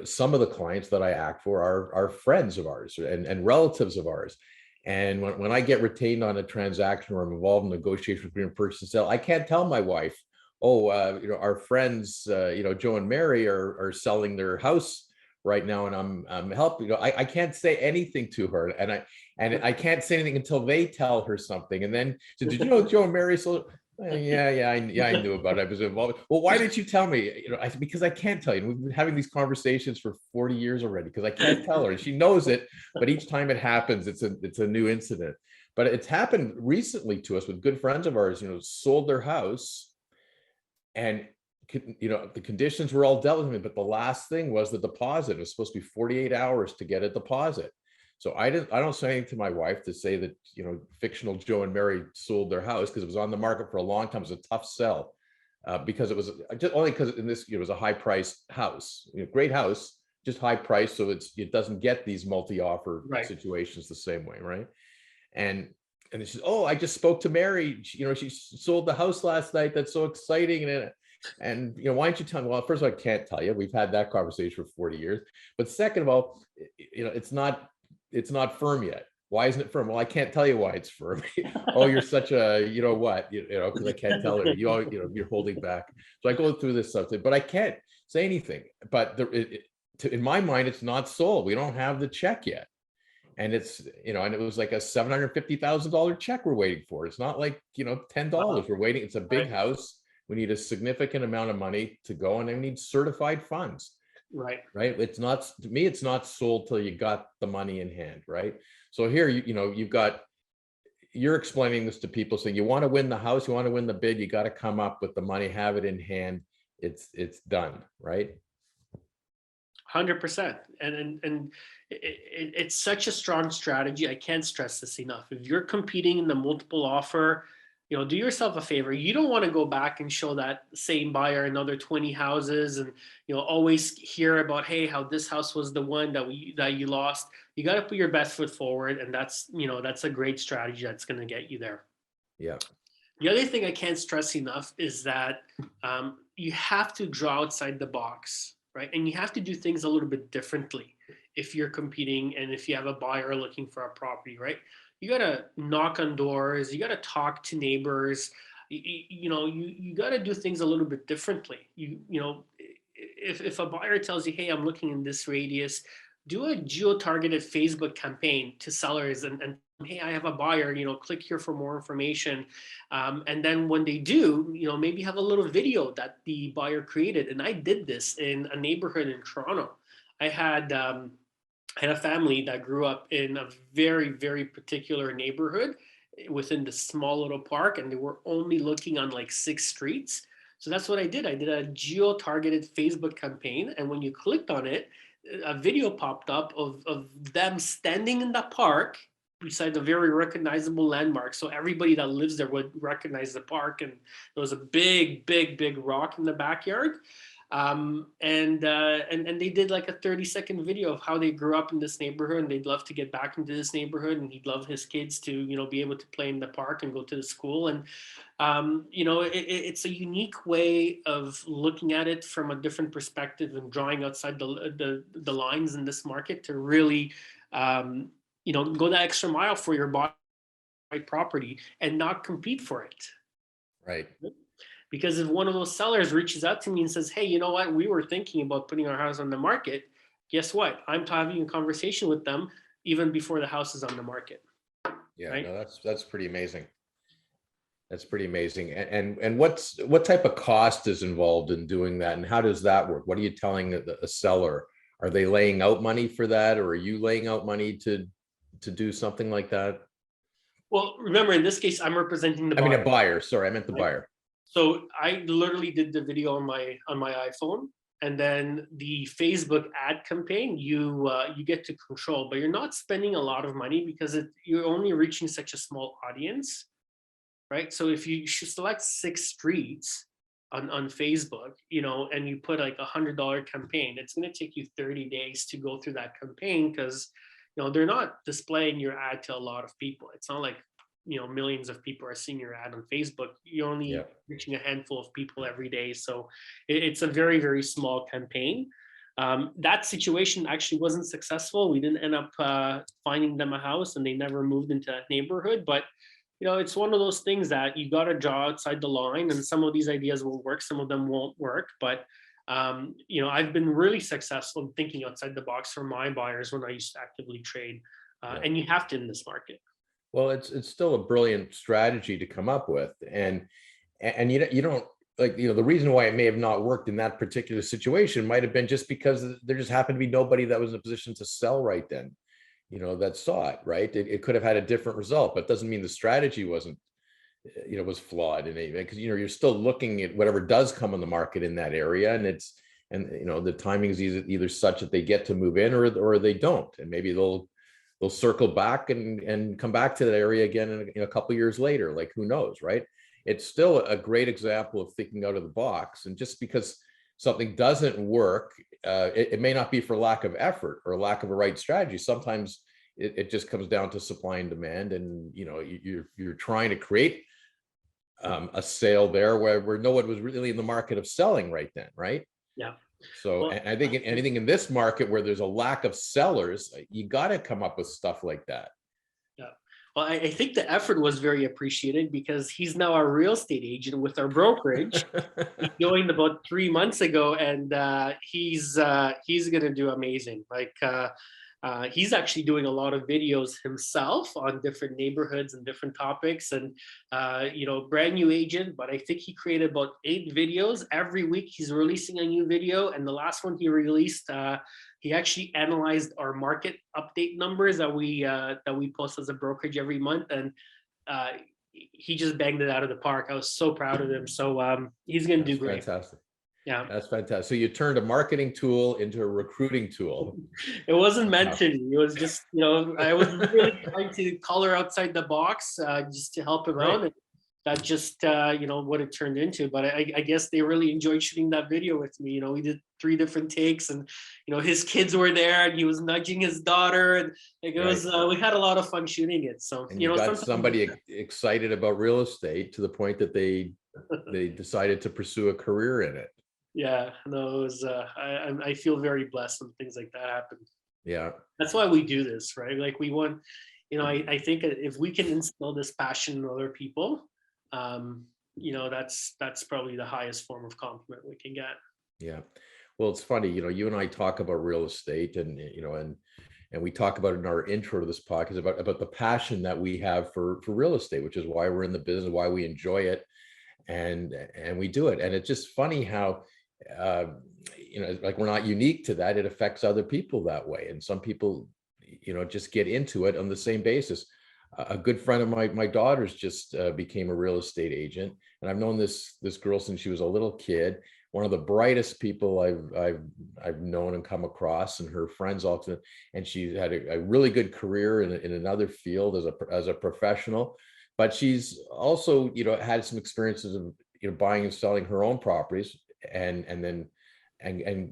some of the clients that I act for are friends of ours and relatives of ours. And when I get retained on a transaction or I'm involved in negotiations between purchase and sale, I can't tell my wife, oh, our friends, Joe and Mary are selling their house right now, and I'm helping. I can't say anything to her, and I can't say anything until they tell her something. And then, so did you know Joe and Mary? So yeah, I knew about it. I was involved. Well, why didn't you tell me? Because I can't tell you. We've been having these conversations for 40 years already, because I can't tell her, and she knows it. But each time it happens, it's a new incident. But it's happened recently to us with good friends of ours. Sold their house, and the conditions were all dealt with me, but the last thing was the deposit. It was supposed to be 48 hours to get a deposit. So I don't say anything to my wife to say that, fictional Joe and Mary sold their house, because it was on the market for a long time. It was a tough sell, because it was just only because in this, it was a high priced house, great house, just high price. So it doesn't get these multi-offer situations the same way. Right. And she says, oh, I just spoke to Mary. She sold the house last night. That's so exciting. And why don't you tell me? Well, first of all, I can't tell you. We've had that conversation for 40 years. But second of all, it's not firm yet. Why isn't it firm? Well, I can't tell you why it's firm. Oh, you're such a, because I can't tell her. You're holding back. So I go through this stuff, but I can't say anything. But in my mind, it's not sold. We don't have the check yet. And it's, and it was like a $750,000 check we're waiting for. It's not like, $10 we're waiting. It's a big Right. house. We need a significant amount of money to go, and we need certified funds, Right. right? It's not, to me, it's not sold till you got the money in hand, right? So here, you're explaining this to people. So you want to win the house, you want to win the bid, you got to come up with the money, have it in hand. It's done, right? 100%. And it's such a strong strategy. I can't stress this enough. If you're competing in the multiple offer, do yourself a favor. You don't want to go back and show that same buyer another 20 houses and, always hear about, hey, how this house was the one that you lost. You got to put your best foot forward. And that's a great strategy that's going to get you there. Yeah. The other thing I can't stress enough is that you have to draw outside the box, right? And you have to do things a little bit differently if you're competing and if you have a buyer looking for a property, right? You got to knock on doors, you got to talk to neighbors, you got to do things a little bit differently. If a buyer tells you, hey, I'm looking in this radius, do a geo-targeted Facebook campaign to sellers and hey, I have a buyer, click here for more information. And then when they do, maybe have a little video that the buyer created. And I did this in a neighborhood in Toronto. I had a family that grew up in a very, very particular neighborhood within the small little park, and they were only looking on like 6 streets. So that's what I did. I did a geo-targeted Facebook campaign. And when you clicked on it, a video popped up of them standing in the park beside a very recognizable landmark. So everybody that lives there would recognize the park. And there was a big, big, big rock in the backyard. And they did like a 30-second video of how they grew up in this neighborhood and they'd love to get back into this neighborhood, and he'd love his kids to be able to play in the park and go to the school. And it's a unique way of looking at it from a different perspective and drawing outside the lines in this market to really go that extra mile for your buy property and not compete for it. Right. Because if one of those sellers reaches out to me and says, hey, you know what, we were thinking about putting our house on the market, guess what? I'm having a conversation with them even before the house is on the market. Yeah, right? no, that's pretty amazing. That's pretty amazing. And what type of cost is involved in doing that, and how does that work? What are you telling a seller? Are they laying out money for that, or are you laying out money to do something like that? Well, remember, in this case, I'm representing the buyer. I mean, a buyer. Sorry, I meant the buyer. So I literally did the video on my iPhone, and then the Facebook ad campaign you get to control, but you're not spending a lot of money because you're only reaching such a small audience, right? So if you should select 6 streets on Facebook, and you put like $100 campaign, it's going to take you 30 days to go through that campaign because they're not displaying your ad to a lot of people. It's not like millions of people are seeing your ad on Facebook. You're only reaching a handful of people every day. So it's a very, very small campaign. That situation actually wasn't successful. We didn't end up finding them a house, and they never moved into that neighborhood. But it's one of those things that you got to draw outside the line, and some of these ideas will work, some of them won't work. But I've been really successful in thinking outside the box for my buyers when I used to actively trade, and you have to in this market. Well, it's still a brilliant strategy to come up with, and you don't like, the reason why it may have not worked in that particular situation might have been just because there just happened to be nobody that was in a position to sell right then, that saw it, right? It could have had a different result, but it doesn't mean the strategy wasn't, was flawed in any way, because you're still looking at whatever does come on the market in that area, and the timing is either such that they get to move in or they don't, and maybe they'll circle back and come back to that area again in a couple of years later. Like, who knows, right? It's still a great example of thinking out of the box. And just because something doesn't work, it may not be for lack of effort or lack of a right strategy. Sometimes it just comes down to supply and demand, and you're trying to create a sale there where no one was really in the market of selling right then, right? Yeah. So, and I think anything in this market where there's a lack of sellers, you got to come up with stuff like that. Yeah. Well, I think the effort was very appreciated because he's now a real estate agent with our brokerage. He joined about 3 months ago, and he's going to do amazing. Like, He's actually doing a lot of videos himself on different neighborhoods and different topics, and brand new agent, but I think he created about 8 videos. Every week he's releasing a new video, and the last one he released, he actually analyzed our market update numbers that we post as a brokerage every month, and he just banged it out of the park. I was so proud of him. So he's going to do great. Fantastic. Yeah, that's fantastic. So you turned a marketing tool into a recruiting tool. It wasn't meant to be. It was just, I was really trying to color outside the box, just to help him out. And that just, what it turned into. But I guess they really enjoyed shooting that video with me. We did 3 different takes, and his kids were there, and he was nudging his daughter, and it was we had a lot of fun shooting it. So and you got somebody excited about real estate to the point that they decided to pursue a career in it. Yeah, no, it was. I feel very blessed when things like that happen. Yeah, that's why we do this, right? Like we want, I think if we can instill this passion in other people, that's probably the highest form of compliment we can get. Yeah, well, it's funny, you and I talk about real estate, and and we talk about it in our intro to this podcast about the passion that we have for real estate, which is why we're in the business, why we enjoy it, and we do it. And it's just funny how like we're not unique to that. It affects other people that way, and some people just get into it on the same basis. A good friend of my daughter's just became a real estate agent, and I've known this girl since she was a little kid. One of the brightest people I've known and come across, and her friends often. And she had a really good career in another field as a professional, but she's also had some experiences of buying and selling her own properties, and then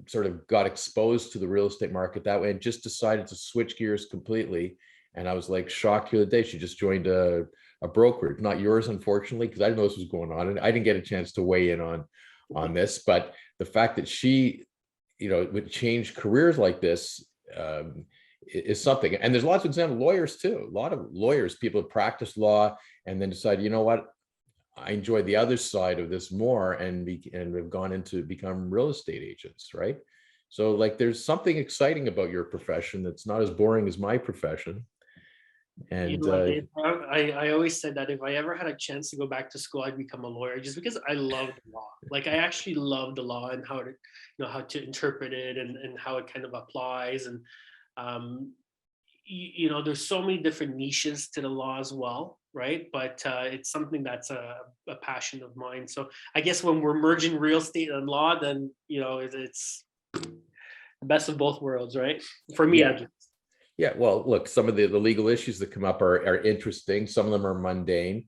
sort of got exposed to the real estate market that way, and just decided to switch gears completely. And I was like shocked the other day. She just joined a brokerage, not yours, unfortunately, because I didn't know this was going on, and I didn't get a chance to weigh in on this. But the fact that she, would change careers like this is something. And there's lots of examples, lawyers too. A lot of lawyers, people have practiced law and then decide, what, I enjoy the other side of this more, and have gone into become real estate agents, right? So like there's something exciting about your profession that's not as boring as my profession. And I always said that if I ever had a chance to go back to school, I'd become a lawyer, just because I love the law. Like I actually love the law and how to how to interpret it, and how it kind of applies. And there's so many different niches to the law as well, right? But it's something that's a passion of mine. So I guess when we're merging real estate and law, then it's the best of both worlds, right? For me, yeah. Yeah, well, look, some of the legal issues that come up are interesting. Some of them are mundane,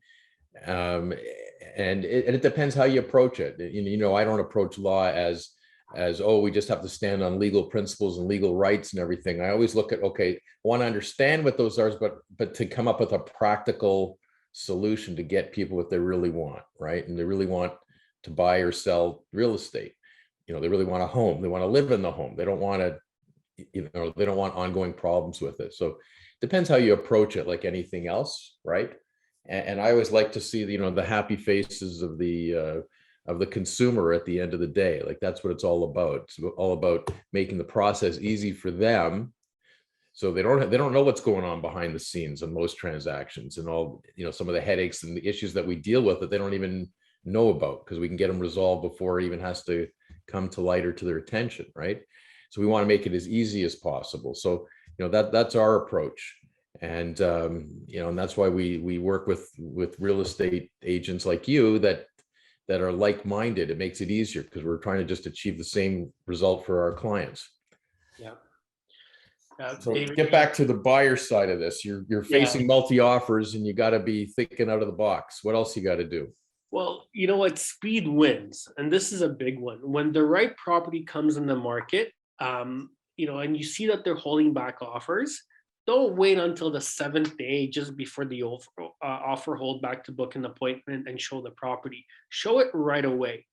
and it depends how you approach it. I don't approach law as we just have to stand on legal principles and legal rights and everything. I always look at, okay, I want to understand what those are, but to come up with a practical solution to get people what they really want, right? And they really want to buy or sell real estate. They really want a home. They want to live in the home. They don't want to. They don't want ongoing problems with it. So it depends how you approach it, like anything else, right? And I always like to see the happy faces of the consumer at the end of the day. Like that's what it's all about. It's all about making the process easy for them, so they don't know what's going on behind the scenes on most transactions, and all some of the headaches and the issues that we deal with that they don't even know about, because we can get them resolved before it even has to come to light or to their attention, right? So we want to make it as easy as possible. So, that's our approach. And, and that's why we work with real estate agents like you that are like-minded. It makes it easier because we're trying to just achieve the same result for our clients. Yeah. So get back to the buyer side of this. You're facing multi-offers, and you got to be thinking out of the box. What else you got to do? Well, you know what? Speed wins. And this is a big one. When the right property comes in the market, and you see that they're holding back offers, don't wait until the 7th day just before the offer hold back to book an appointment and show the property. Show it right away.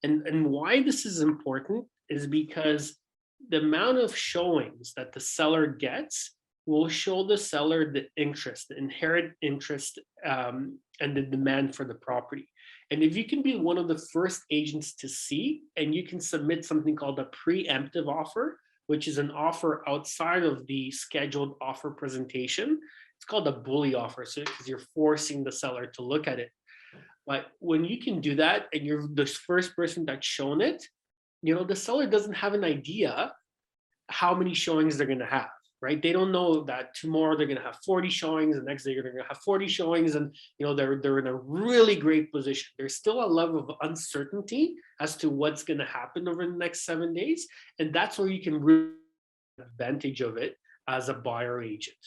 And why this is important is because the amount of showings that the seller gets will show the seller the interest, the inherent interest, and the demand for the property. And if you can be one of the first agents to see, and you can submit something called a preemptive offer, which is an offer outside of the scheduled offer presentation. It's called a bully offer, so because you're forcing the seller to look at it. But when you can do that and you're the first person that's shown it, the seller doesn't have an idea how many showings they're going to have, right? They don't know that tomorrow they're going to have 40 showings, the next day they're going to have 40 showings, and they're in a really great position. There's still a level of uncertainty as to what's going to happen over the next 7 days, and that's where you can really take advantage of it as a buyer agent,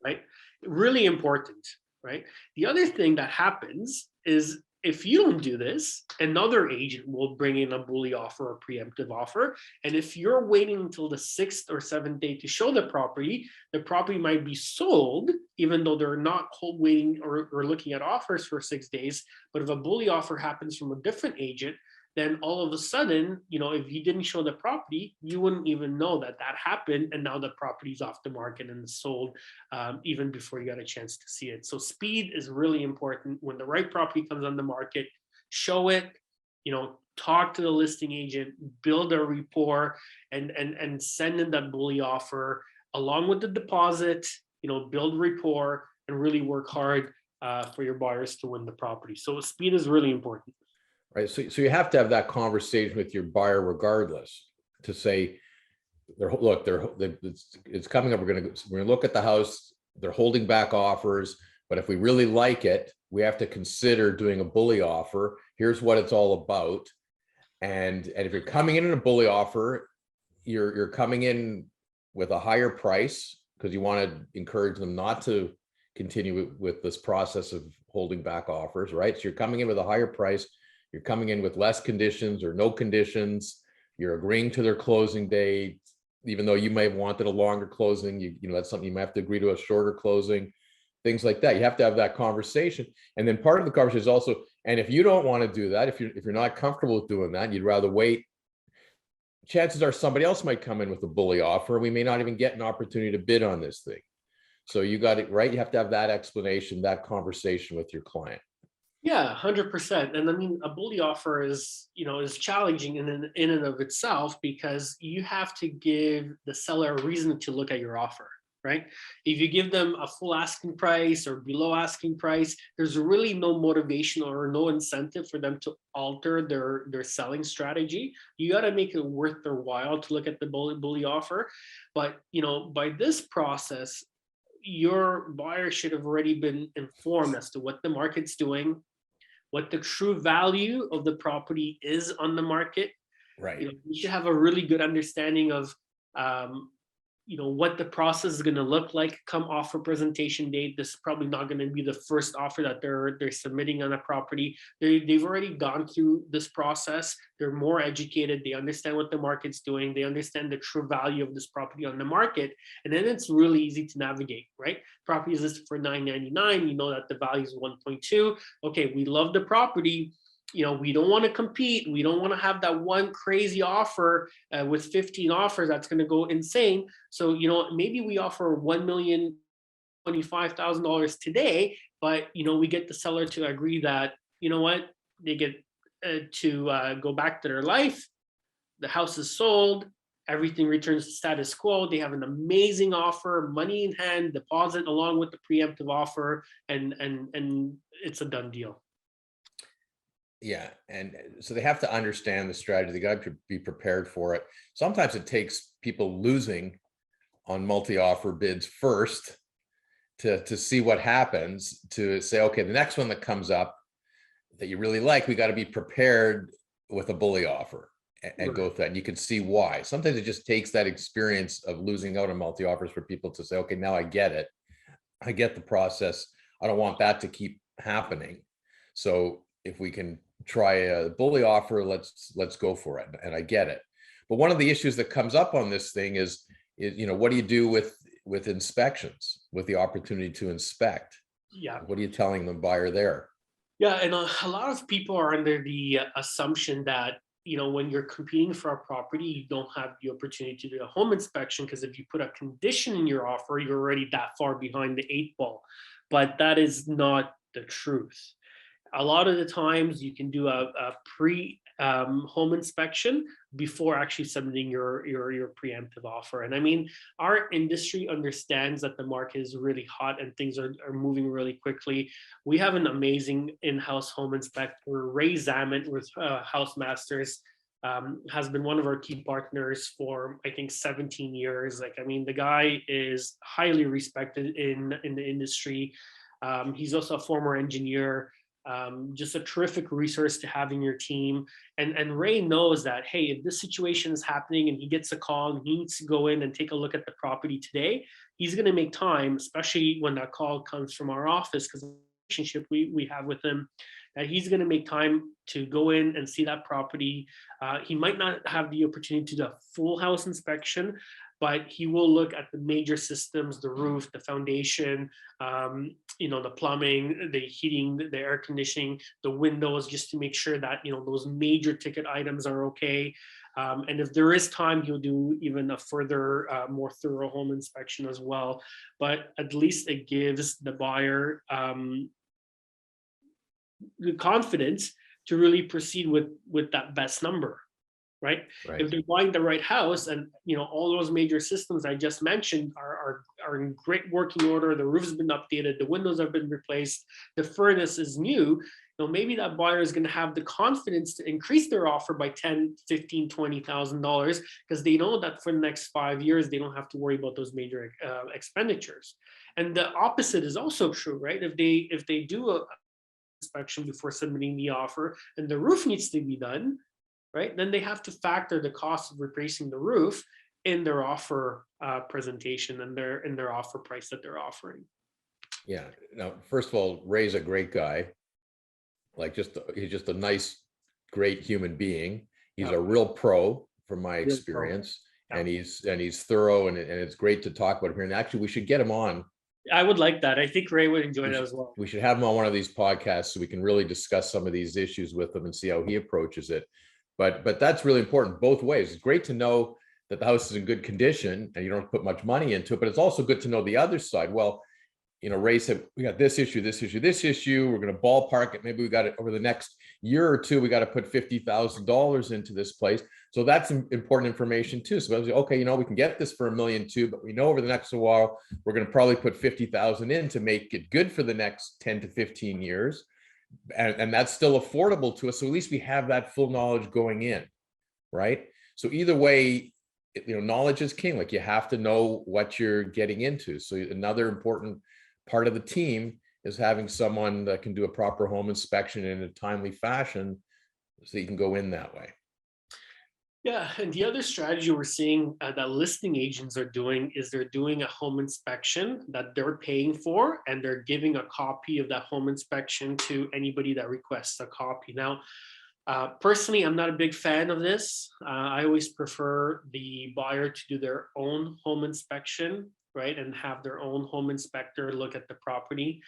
right? Really important, right? The other thing that happens is if you don't do this, another agent will bring in a bully offer or preemptive offer. And if you're waiting until the 6th or 7th day to show the property might be sold, even though they're not waiting or looking at offers for 6 days. But if a bully offer happens from a different agent, then all of a sudden, if you didn't show the property, you wouldn't even know that happened. And now the property's off the market and is sold even before you got a chance to see it. So speed is really important. When the right property comes on the market, show it, talk to the listing agent, build a rapport, and send in that bully offer along with the deposit, build rapport and really work hard for your buyers to win the property. So speed is really important. Right. So you have to have that conversation with your buyer regardless to say, it's coming up. We're going to look at the house. They're holding back offers, but if we really like it, we have to consider doing a bully offer. Here's what it's all about. And if you're coming in a bully offer, you're coming in with a higher price because you want to encourage them not to continue with this process of holding back offers, right? So you're coming in with a higher price. You're coming in with less conditions or no conditions. You're agreeing to their closing date, even though you may have wanted a longer closing. That's something you might have to agree to a shorter closing, things like that. You have to have that conversation. And then part of the conversation is also, and if you don't want to do that, if you're not comfortable with doing that, you'd rather wait, chances are somebody else might come in with a bully offer. We may not even get an opportunity to bid on this thing. So you got it right. You have to have that explanation, that conversation with your client. Yeah, 100%. And I mean, a bully offer is challenging in and of itself because you have to give the seller a reason to look at your offer, right? If you give them a full asking price or below asking price, there's really no motivation or no incentive for them to alter their selling strategy. You got to make it worth their while to look at the bully offer. But, by this process, your buyer should have already been informed as to what the market's doing, what the true value of the property is on the market. Right. You should have a really good understanding of, what the process is going to look like come offer presentation date. This is probably not going to be the first offer that they're submitting on a property. They've already gone through this process. They're more educated. They understand what the market's doing. They understand the true value of this property on the market. And then it's really easy to navigate, right? Property is listed for $999. You know that the value is 1.2. Okay, we love the property. We don't want to compete. We don't want to have that one crazy offer with 15 offers that's going to go insane. So, maybe we offer $1,025,000 today, but, we get the seller to agree that, they get to go back to their life. The house is sold. Everything returns to status quo. They have an amazing offer, money in hand, deposit along with the preemptive offer, and it's a done deal. Yeah. And so they have to understand the strategy. They got to be prepared for it. Sometimes it takes people losing on multi-offer bids first to see what happens, to say, okay, the next one that comes up that you really like, we got to be prepared with a bully offer and go through that. And you can see why. Sometimes it just takes that experience of losing out on multi-offers for people to say, okay, now I get it. I get the process. I don't want that to keep happening. So if we can try a bully offer, let's go for it. And I get it. But one of the issues that comes up on this thing is what do you do with inspections, with the opportunity to inspect? Yeah. What are you telling the buyer there? Yeah, and a lot of people are under the assumption that when you're competing for a property, you don't have the opportunity to do a home inspection, because if you put a condition in your offer, you're already that far behind the 8 ball. But that is not the truth. A lot of the times you can do a home inspection before actually submitting your preemptive offer. And I mean, our industry understands that the market is really hot and things are moving really quickly. We have an amazing in-house home inspector, Ray Zamet with House Masters. Has been one of our key partners for, I think, 17 years. Like, I mean, the guy is highly respected in the industry. He's also a former engineer, just a terrific resource to have in your team. And Ray knows that, hey, if this situation is happening and he gets a call and he needs to go in and take a look at the property today, he's going to make time, especially when that call comes from our office, because the relationship we have with him, that he's going to make time to go in and see that property. He might not have the opportunity to do a full house inspection, but he will look at the major systems, the roof, the foundation, the plumbing, the heating, the air conditioning, the windows, just to make sure that, those major ticket items are okay. And if there is time, he'll do even a further, more thorough home inspection as well. But at least it gives the buyer the confidence to really proceed with that best number, right? If they're buying the right house and all those major systems I just mentioned are in great working order, the roof's been updated, the windows have been replaced, the furnace is new, maybe that buyer is going to have the confidence to increase their offer by $10,000, $15,000, $20,000 because they know that for the next 5 years they don't have to worry about those major expenditures. And the opposite is also true, right? If they do a inspection before submitting the offer and the roof needs to be done, right, then they have to factor the cost of replacing the roof in their offer presentation and their offer price that they're offering. Yeah. Now, first of all, Ray's a great guy. Like, he's just a nice, great human being. He's a real pro from my experience, and he's thorough, and it's great to talk about him here. And actually, we should get him on. I would like that. I think Ray would enjoy that as well. We should have him on one of these podcasts so we can really discuss some of these issues with him and see how he approaches it. But that's really important both ways. It's great to know that the house is in good condition and you don't put much money into it, but it's also good to know the other side. Well, Ray said, we got this issue. We're going to ballpark it. Maybe we got it over the next year or two. We got to put $50,000 into this place. So that's important information too. So I was like, okay, we can get this for $1.2 million, but we know over the next while, we're going to probably put 50,000 in to make it good for the next 10 to 15 years. And that's still affordable to us. So at least we have that full knowledge going in, right? So either way, knowledge is king. Like, you have to know what you're getting into. So another important part of the team is having someone that can do a proper home inspection in a timely fashion so you can go in that way. Yeah, and the other strategy we're seeing that listing agents are doing is they're doing a home inspection that they're paying for, and they're giving a copy of that home inspection to anybody that requests a copy. Now, personally, I'm not a big fan of this. I always prefer the buyer to do their own home inspection, right, and have their own home inspector look at the property.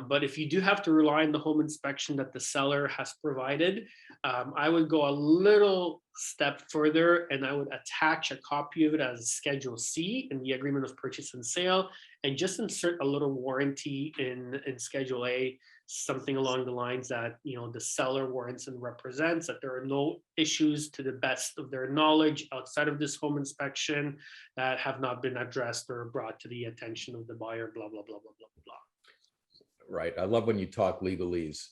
But if you do have to rely on the home inspection that the seller has provided, I would go a little step further and I would attach a copy of it as a Schedule C in the agreement of purchase and sale, and just insert a little warranty in Schedule A, something along the lines that the seller warrants and represents that there are no issues to the best of their knowledge outside of this home inspection that have not been addressed or brought to the attention of the buyer, blah, blah, blah, blah, blah, blah. Right. I love when you talk legalese,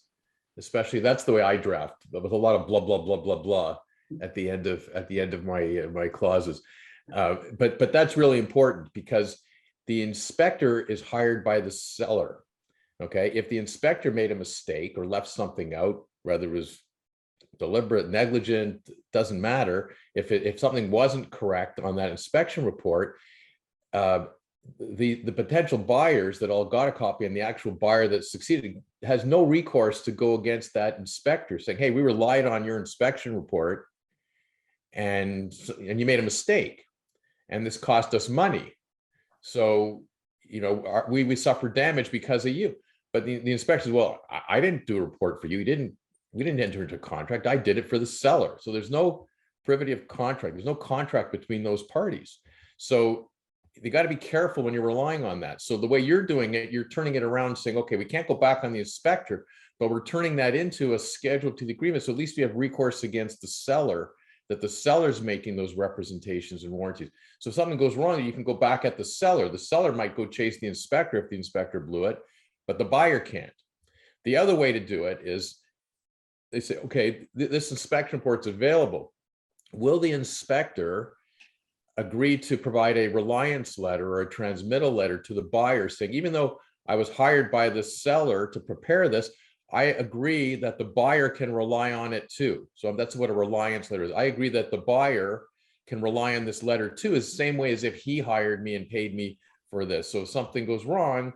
especially that's the way I draft, with a lot of blah, blah, blah, blah, blah at the end of my clauses. But that's really important because the inspector is hired by the seller. Okay. If the inspector made a mistake or left something out, whether it was deliberate, negligent, doesn't matter. If something wasn't correct on that inspection report, the potential buyers that all got a copy and the actual buyer that succeeded has no recourse to go against that inspector saying, hey, we relied on your inspection report and you made a mistake and this cost us money. So, we suffered damage because of you. But the inspector says, well, I didn't do a report for you. We didn't enter into a contract. I did it for the seller. So there's no privity of contract. There's no contract between those parties. So you got to be careful when you're relying on that. So the way you're doing it, you're turning it around and saying, okay, we can't go back on the inspector, but we're turning that into a schedule to the agreement. So at least we have recourse against the seller, that the seller's making those representations and warranties. So if something goes wrong, you can go back at the seller. The seller might go chase the inspector if the inspector blew it, but the buyer can't. The other way to do it is they say, okay, this inspection report's available. Will the inspector agree to provide a reliance letter or a transmittal letter to the buyer saying, even though I was hired by the seller to prepare this, I agree that the buyer can rely on it too. So that's what a reliance letter is. I agree that the buyer can rely on this letter too, is the same way as if he hired me and paid me for this. So if something goes wrong,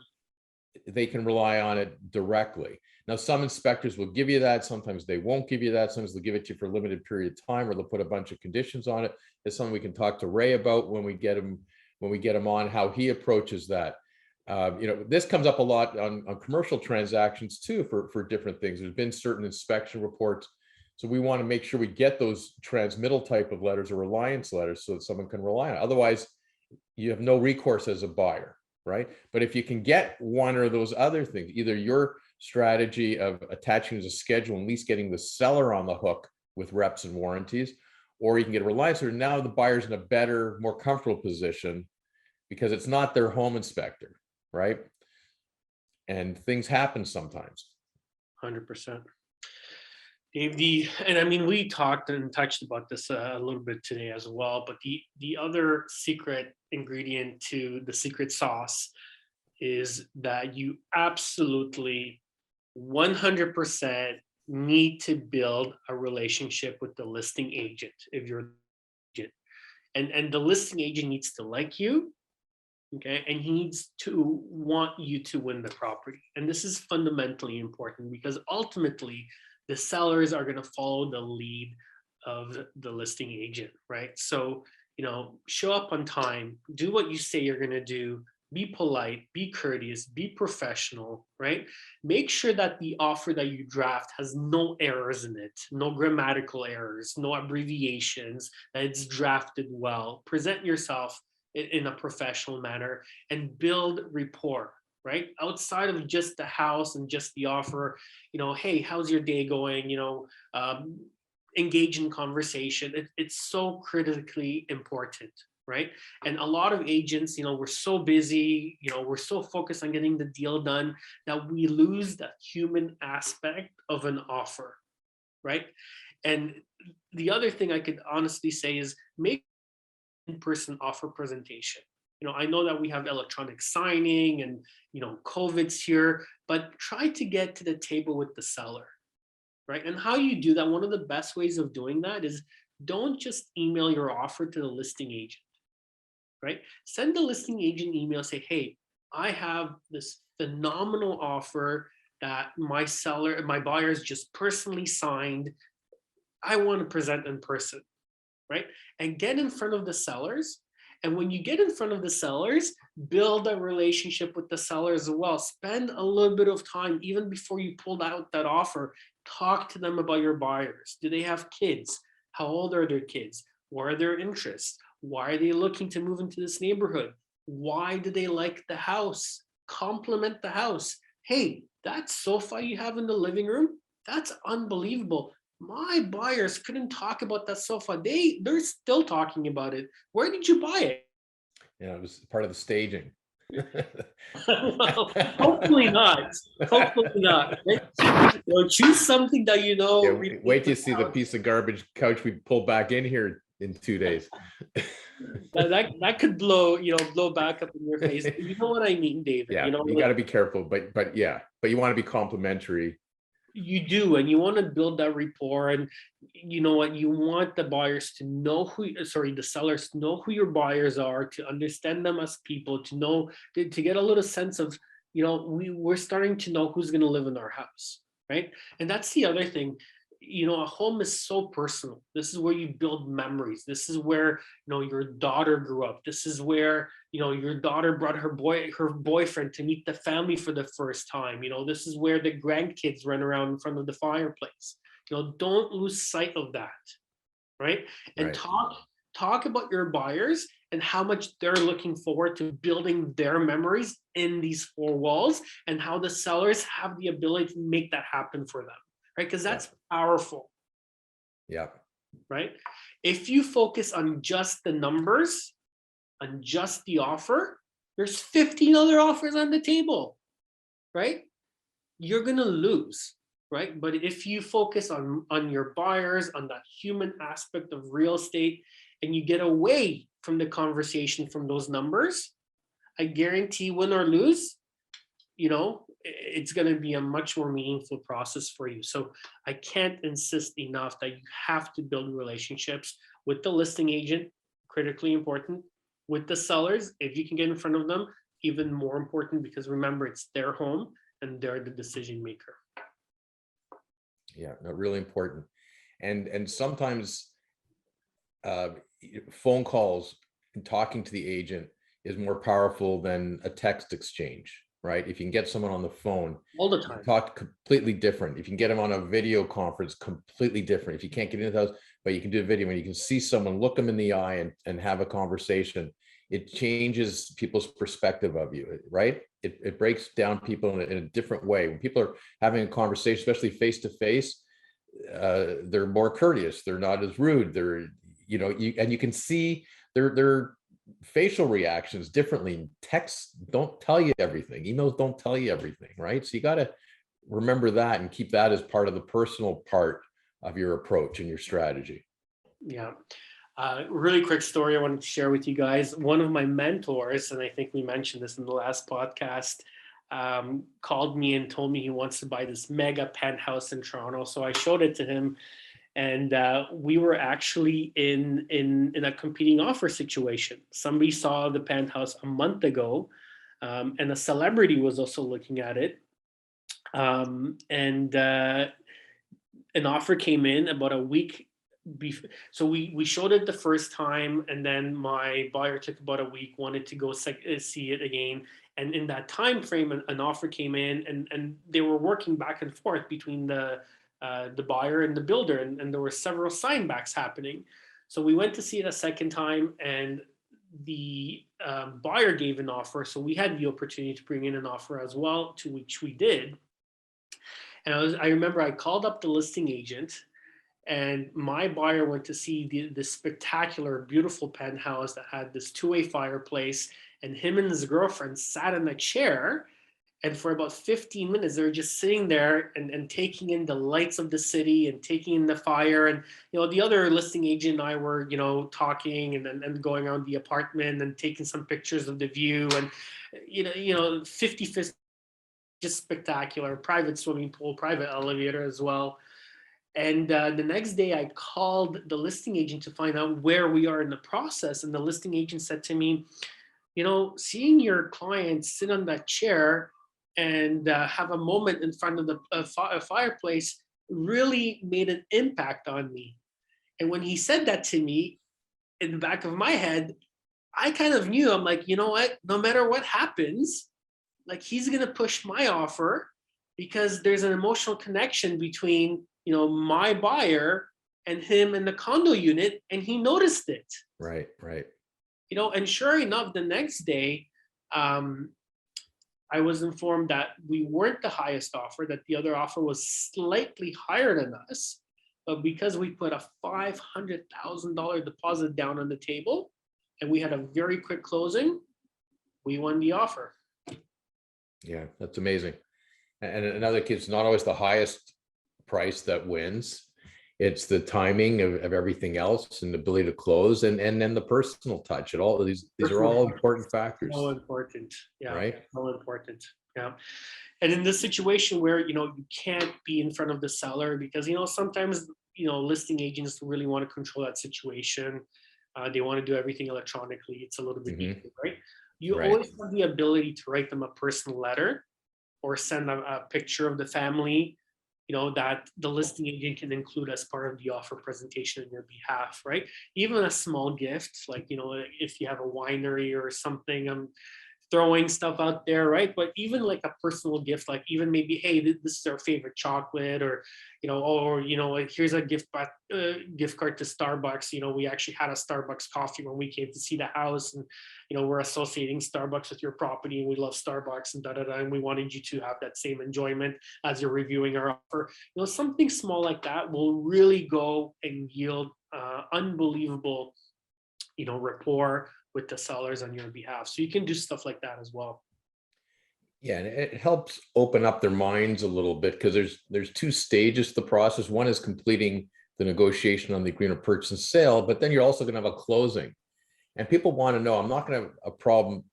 they can rely on it directly. Now, some inspectors will give you that. Sometimes they won't give you that. Sometimes they'll give it to you for a limited period of time, or they'll put a bunch of conditions on it. It's something we can talk to Ray about when we get him on, how he approaches that. This comes up a lot on commercial transactions too, for different things. There's been certain inspection reports. So we want to make sure we get those transmittal type of letters or reliance letters so that someone can rely on it. Otherwise, you have no recourse as a buyer, right? But if you can get one or those other things, either your strategy of attaching as a schedule and at least getting the seller on the hook with reps and warranties, or you can get a reliance letter. Now the buyer's in a better, more comfortable position because it's not their home inspector, right? And things happen sometimes. 100%. Dave, and I mean, we talked and touched about this a little bit today as well, but the other secret ingredient to the secret sauce is that you absolutely 100% need to build a relationship with the listing agent if you're agent. And the listing agent needs to like you, okay, and he needs to want you to win the property. And this is fundamentally important because ultimately the sellers are going to follow the lead of the listing agent, right? So, show up on time, do what you say you're going to do, be polite, be courteous, be professional, right? Make sure that the offer that you draft has no errors in it, no grammatical errors, no abbreviations, that it's drafted well. Present yourself in a professional manner and build rapport, right? Outside of just the house and just the offer, hey, how's your day going? Engage in conversation. It's so critically important, right? And a lot of agents, we're so busy, we're so focused on getting the deal done that we lose that human aspect of an offer, right? And the other thing I could honestly say is make in-person offer presentation. I know that we have electronic signing and, COVID's here, but try to get to the table with the seller, right? And how you do that, one of the best ways of doing that is don't just email your offer to the listing agent, right? Send the listing agent email, say, hey, I have this phenomenal offer that my buyer's just personally signed. I want to present in person, right? And get in front of the sellers. And when you get in front of the sellers, build a relationship with the sellers as well. Spend a little bit of time, even before you pulled out that offer, talk to them about your buyers. Do they have kids? How old are their kids? What are their interests? Why are they looking to move into this neighborhood? Why do they like the house? Compliment the house. Hey, that sofa you have in the living room, that's unbelievable. My buyers couldn't talk about that sofa. They're still talking about it. Where did you buy it? Yeah, it was part of the staging. Well, hopefully not. Hopefully not. Right? Choose something that Yeah, wait till you see the piece of garbage couch we pulled back in here in 2 days. that could blow back up in your face. You know what I mean, David? Yeah, you got to be careful, but you want to be complimentary. You do, and you want to build that rapport, and you know what, you want the buyers to know the sellers to know who your buyers are, to understand them as people, to know, to get a little sense of, we're starting to know who's going to live in our house, right? And that's the other thing. A home is so personal. This is where you build memories. This is where, your daughter grew up. This is where, your daughter brought her boyfriend to meet the family for the first time. This is where the grandkids run around in front of the fireplace. Don't lose sight of that, right? And Right. talk talk about your buyers and how much they're looking forward to building their memories in these four walls, and how the sellers have the ability to make that happen for them, right? Because that's powerful. Yeah. Right? If you focus on just the numbers, on just the offer, there's 15 other offers on the table, right? You're gonna lose, right? But if you focus on your buyers, on that human aspect of real estate, and you get away from the conversation from those numbers, I guarantee, win or lose, it's going to be a much more meaningful process for you. So I can't insist enough that you have to build relationships with the listing agent, critically important, with the sellers. If you can get in front of them, even more important, because remember, it's their home and they're the decision maker. Yeah, no, really important. And sometimes phone calls and talking to the agent is more powerful than a text exchange, right? If you can get someone on the phone all the time, talk completely different. If you can get them on a video conference, completely different. If you can't get into the house, but you can do a video and you can see someone, look them in the eye and have a conversation, it changes people's perspective of you, right? It breaks down people in a different way. When people are having a conversation, especially face to face, they're more courteous. They're not as rude. They're, and you can see their facial reactions differently. Texts don't tell you everything. Emails don't tell you everything, right? So you got to remember that and keep that as part of the personal part of your approach and your strategy. Yeah. Really quick story I wanted to share with you guys. One of my mentors, and I think we mentioned this in the last podcast, called me and told me he wants to buy this mega penthouse in Toronto. So I showed it to him, and we were actually in a competing offer situation. Somebody saw the penthouse a month ago, and a celebrity was also looking at it. And an offer came in about a week before. So we showed it the first time, and then my buyer took about a week, wanted to go see it again. And in that time frame, an offer came in, and they were working back and forth between the buyer and the builder, and there were several sign backs happening. So we went to see it a second time, and the buyer gave an offer. So we had the opportunity to bring in an offer as well, to which we did. And I remember I called up the listing agent, and my buyer went to see this spectacular, beautiful penthouse that had this two-way fireplace, and him and his girlfriend sat in a chair. And for about 15 minutes, they were just sitting there and taking in the lights of the city and taking in the fire. And, the other listing agent and I were, talking and going around the apartment and taking some pictures of the view. And, 50-50, just spectacular, private swimming pool, private elevator as well. And the next day I called the listing agent to find out where we are in the process. And the listing agent said to me, seeing your client sit on that chair and have a moment in front of the fireplace really made an impact on me. And when he said that to me, in the back of my head, I kind of knew, I'm like, you know what, no matter what happens, like, he's going to push my offer, because there's an emotional connection between, my buyer and him in the condo unit, and he noticed it. Right. And sure enough, the next day, I was informed that we weren't the highest offer, that the other offer was slightly higher than us. But because we put a $500,000 deposit down on the table and we had a very quick closing, we won the offer. Yeah, that's amazing. And another key, it's not always the highest price that wins. It's the timing of everything else and the ability to close, and then the personal touch. These are all important factors. So important. Yeah. Right. So important. Yeah. And in this situation where, you can't be in front of the seller because, sometimes, listing agents really want to control that situation. They want to do everything electronically. It's a little bit easier, right? You always have the ability to write them a personal letter or send them a picture of the family, that the listing agent can include as part of the offer presentation on your behalf, right? Even a small gift, like, if you have a winery or something, I'm throwing stuff out there, right? But even like a personal gift, like even maybe, hey, this is our favorite chocolate, or like here's a gift card to Starbucks. We actually had a Starbucks coffee when we came to see the house, and we're associating Starbucks with your property, and we love Starbucks, and and we wanted you to have that same enjoyment as you're reviewing our offer. Something small like that will really go and yield unbelievable rapport with the sellers on your behalf. So you can do stuff like that as well. Yeah, and it helps open up their minds a little bit, because there's two stages to the process. One is completing the negotiation on the agreement of purchase and sale, but then you're also going to have a closing. And people want to know, I'm not going to have a problem,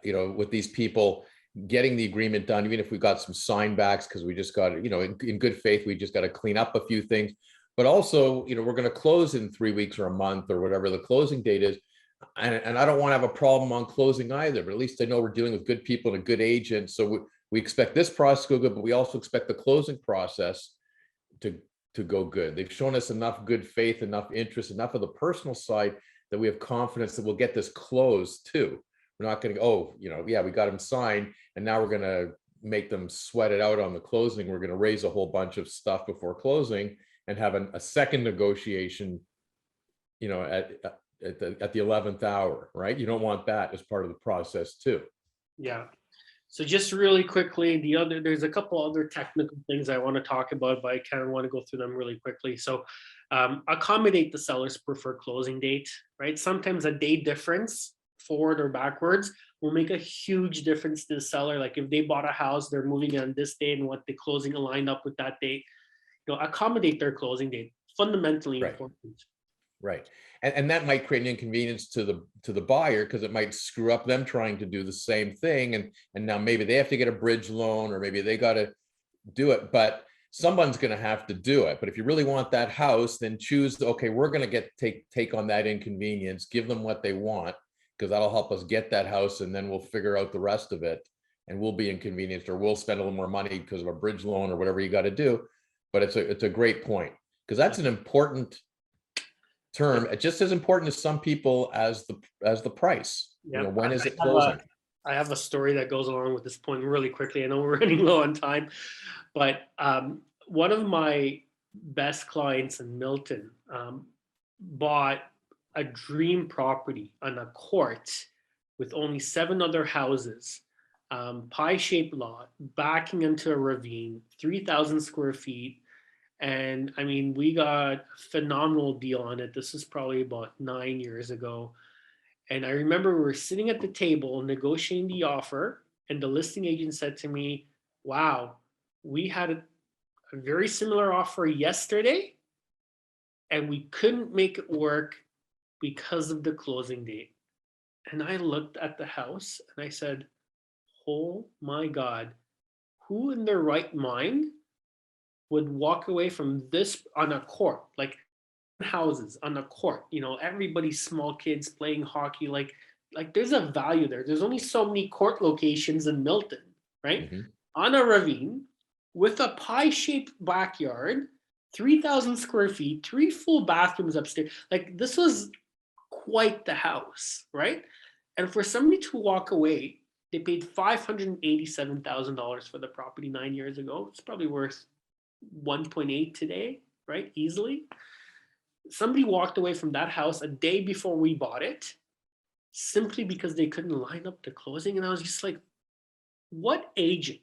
with these people getting the agreement done, even if we got some sign backs, because we just got, in good faith, we just got to clean up a few things. But also, we're going to close in 3 weeks or a month or whatever the closing date is. And I don't want to have a problem on closing either, but at least I know we're dealing with good people and a good agent. So we expect this process to go good, but we also expect the closing process to go good. They've shown us enough good faith, enough interest, enough of the personal side that we have confidence that we'll get this closed too. We're not going to, yeah, we got them signed, and now we're going to make them sweat it out on the closing. We're going to raise a whole bunch of stuff before closing and have a second negotiation, at the 11th hour, right? You don't want that as part of the process too. Yeah. So just really quickly, there's a couple other technical things I want to talk about, but I kind of want to go through them really quickly. So accommodate the seller's preferred closing date, right? Sometimes a day difference, forward or backwards, will make a huge difference to the seller. Like if they bought a house, they're moving on this date, and what the closing aligned up with that date. Accommodate their closing date. Fundamentally important. Right. And that might create an inconvenience to the buyer, because it might screw up them trying to do the same thing. And now maybe they have to get a bridge loan, or maybe they got to do it, but someone's going to have to do it. But if you really want that house, then choose, okay, we're going to take on that inconvenience, give them what they want, because that'll help us get that house. And then we'll figure out the rest of it, and we'll be inconvenienced, or we'll spend a little more money because of a bridge loan or whatever you got to do. But it's a great point, because that's an important term, just as important to some people as the price. Yeah. When is it closing? I have a story that goes along with this point really quickly. I know we're running low on time, but one of my best clients in Milton bought a dream property on a court with only 7 other houses, pie-shaped lot, backing into a ravine, 3,000 square feet. And I mean, we got a phenomenal deal on it. This is probably about 9 years ago. And I remember we were sitting at the table negotiating the offer, and the listing agent said to me, wow, we had a very similar offer yesterday, and we couldn't make it work because of the closing date. And I looked at the house and I said, oh my God, who in their right mind would walk away from this on a court, like houses on a court, everybody's small kids playing hockey, like there's a value there. There's only so many court locations in Milton, right? Mm-hmm. On a ravine with a pie-shaped backyard, 3,000 square feet, 3 full bathrooms upstairs. Like this was quite the house, right? And for somebody to walk away, they paid $587,000 for the property 9 years ago. It's probably worth 1.8 today, right? Easily. Somebody walked away from that house a day before we bought it, simply because they couldn't line up the closing. And I was just like, what agent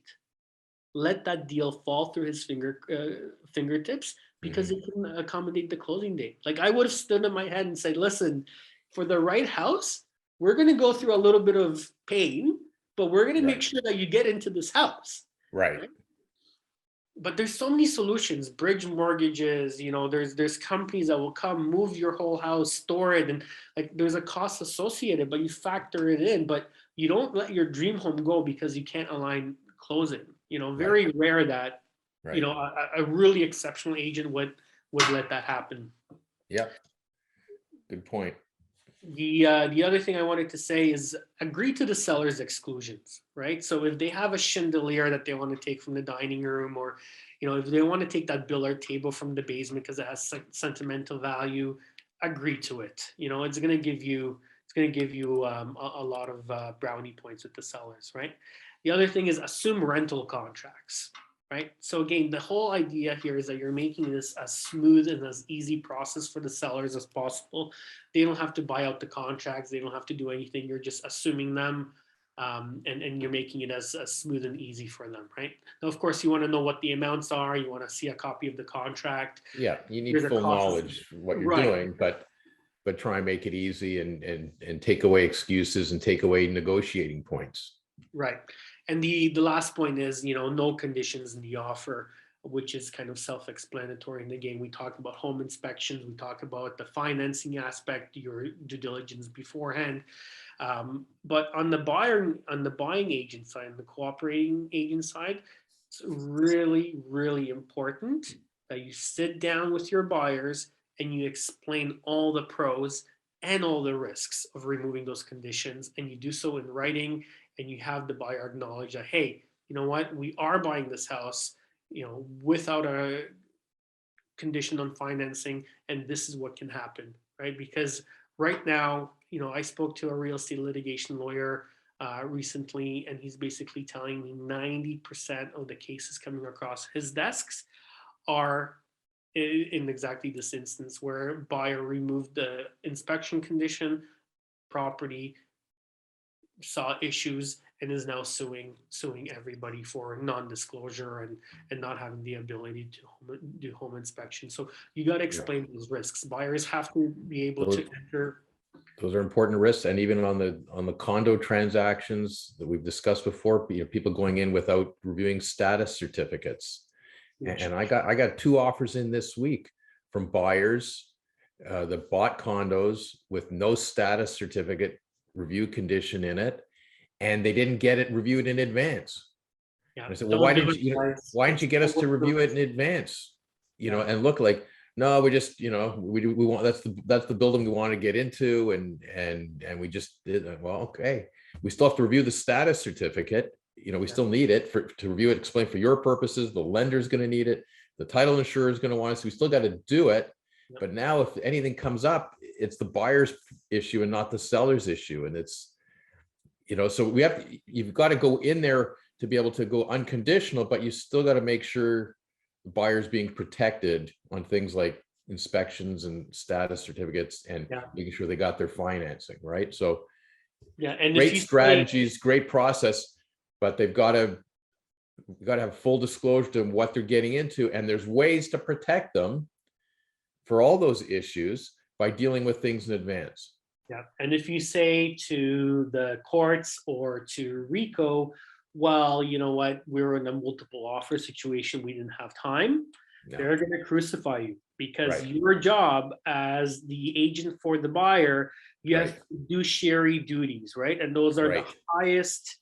let that deal fall through his fingertips because he couldn't accommodate the closing date? Like I would have stood on my head and said, listen, for the right house, we're going to go through a little bit of pain, but we're going to make sure that you get into this house. Right. But there's so many solutions, bridge mortgages, there's companies that will come move your whole house, store it, and like there's a cost associated, but you factor it in. But you don't let your dream home go because you can't align closing. Very rare that a really exceptional agent would let that happen. Yep. Good point. The other thing I wanted to say is agree to the seller's exclusions, right? So if they have a chandelier that they want to take from the dining room, or if they want to take that billiard table from the basement because it has sentimental value, agree to it. It's going to give you it's going to give you a lot of brownie points with the sellers, right? The other thing is assume rental contracts, right? So again, the whole idea here is that you're making this as smooth and as easy process for the sellers as possible. They don't have to buy out the contracts. They don't have to do anything. You're just assuming them, and you're making it as smooth and easy for them, right? Now, of course, you want to know what the amounts are. You want to see a copy of the contract. Yeah, you need There's a full cost. knowledge of what you're Right. doing, but try and make it easy and take away excuses and take away negotiating points. Right. And the last point is, no conditions in the offer, which is kind of self-explanatory. And again, we talk about home inspections, we talk about the financing aspect, your due diligence beforehand. But on the buying agent side, and the cooperating agent side, it's really, really important that you sit down with your buyers and you explain all the pros and all the risks of removing those conditions. And you do so in writing, and you have the buyer acknowledge that, hey, you know what, we are buying this house, without a condition on financing, and this is what can happen, right? Because right now, I spoke to a real estate litigation lawyer recently, and he's basically telling me 90% of the cases coming across his desks are in exactly this instance where buyer removed the inspection condition, property saw issues, and is now suing everybody for non-disclosure and not having the ability to do home inspection. So you got to explain those risks. Buyers have to be able to enter. Those are important risks. And even on the condo transactions that we've discussed before, people going in without reviewing status certificates. And I got 2 offers in this week from buyers that bought condos with no status certificate review condition in it, and they didn't get it reviewed in advance. Yeah. And I said, well, why didn't you get us to review it in advance? And look like, no, we just, we want, that's the building we want to get into. And we just did, well, okay. We still have to review the status certificate. We still need it to review it, explain for your purposes. The lender's going to need it. The title insurer is going to want it. So we still got to do it. But now if anything comes up, it's the buyer's issue and not the seller's issue. And it's, so you've got to go in there to be able to go unconditional, but you still got to make sure the buyer's being protected on things like inspections and status certificates and making sure they got their financing, right? So and great strategies, great process, but they've got to have full disclosure to what they're getting into. And there's ways to protect them for all those issues by dealing with things in advance. Yeah. And if you say to the courts or to RICO, well, you know what, we're in a multiple offer situation, we didn't have time, they're going to crucify you, because your job as the agent for the buyer, you have fiduciary duties, right? And those are the highest,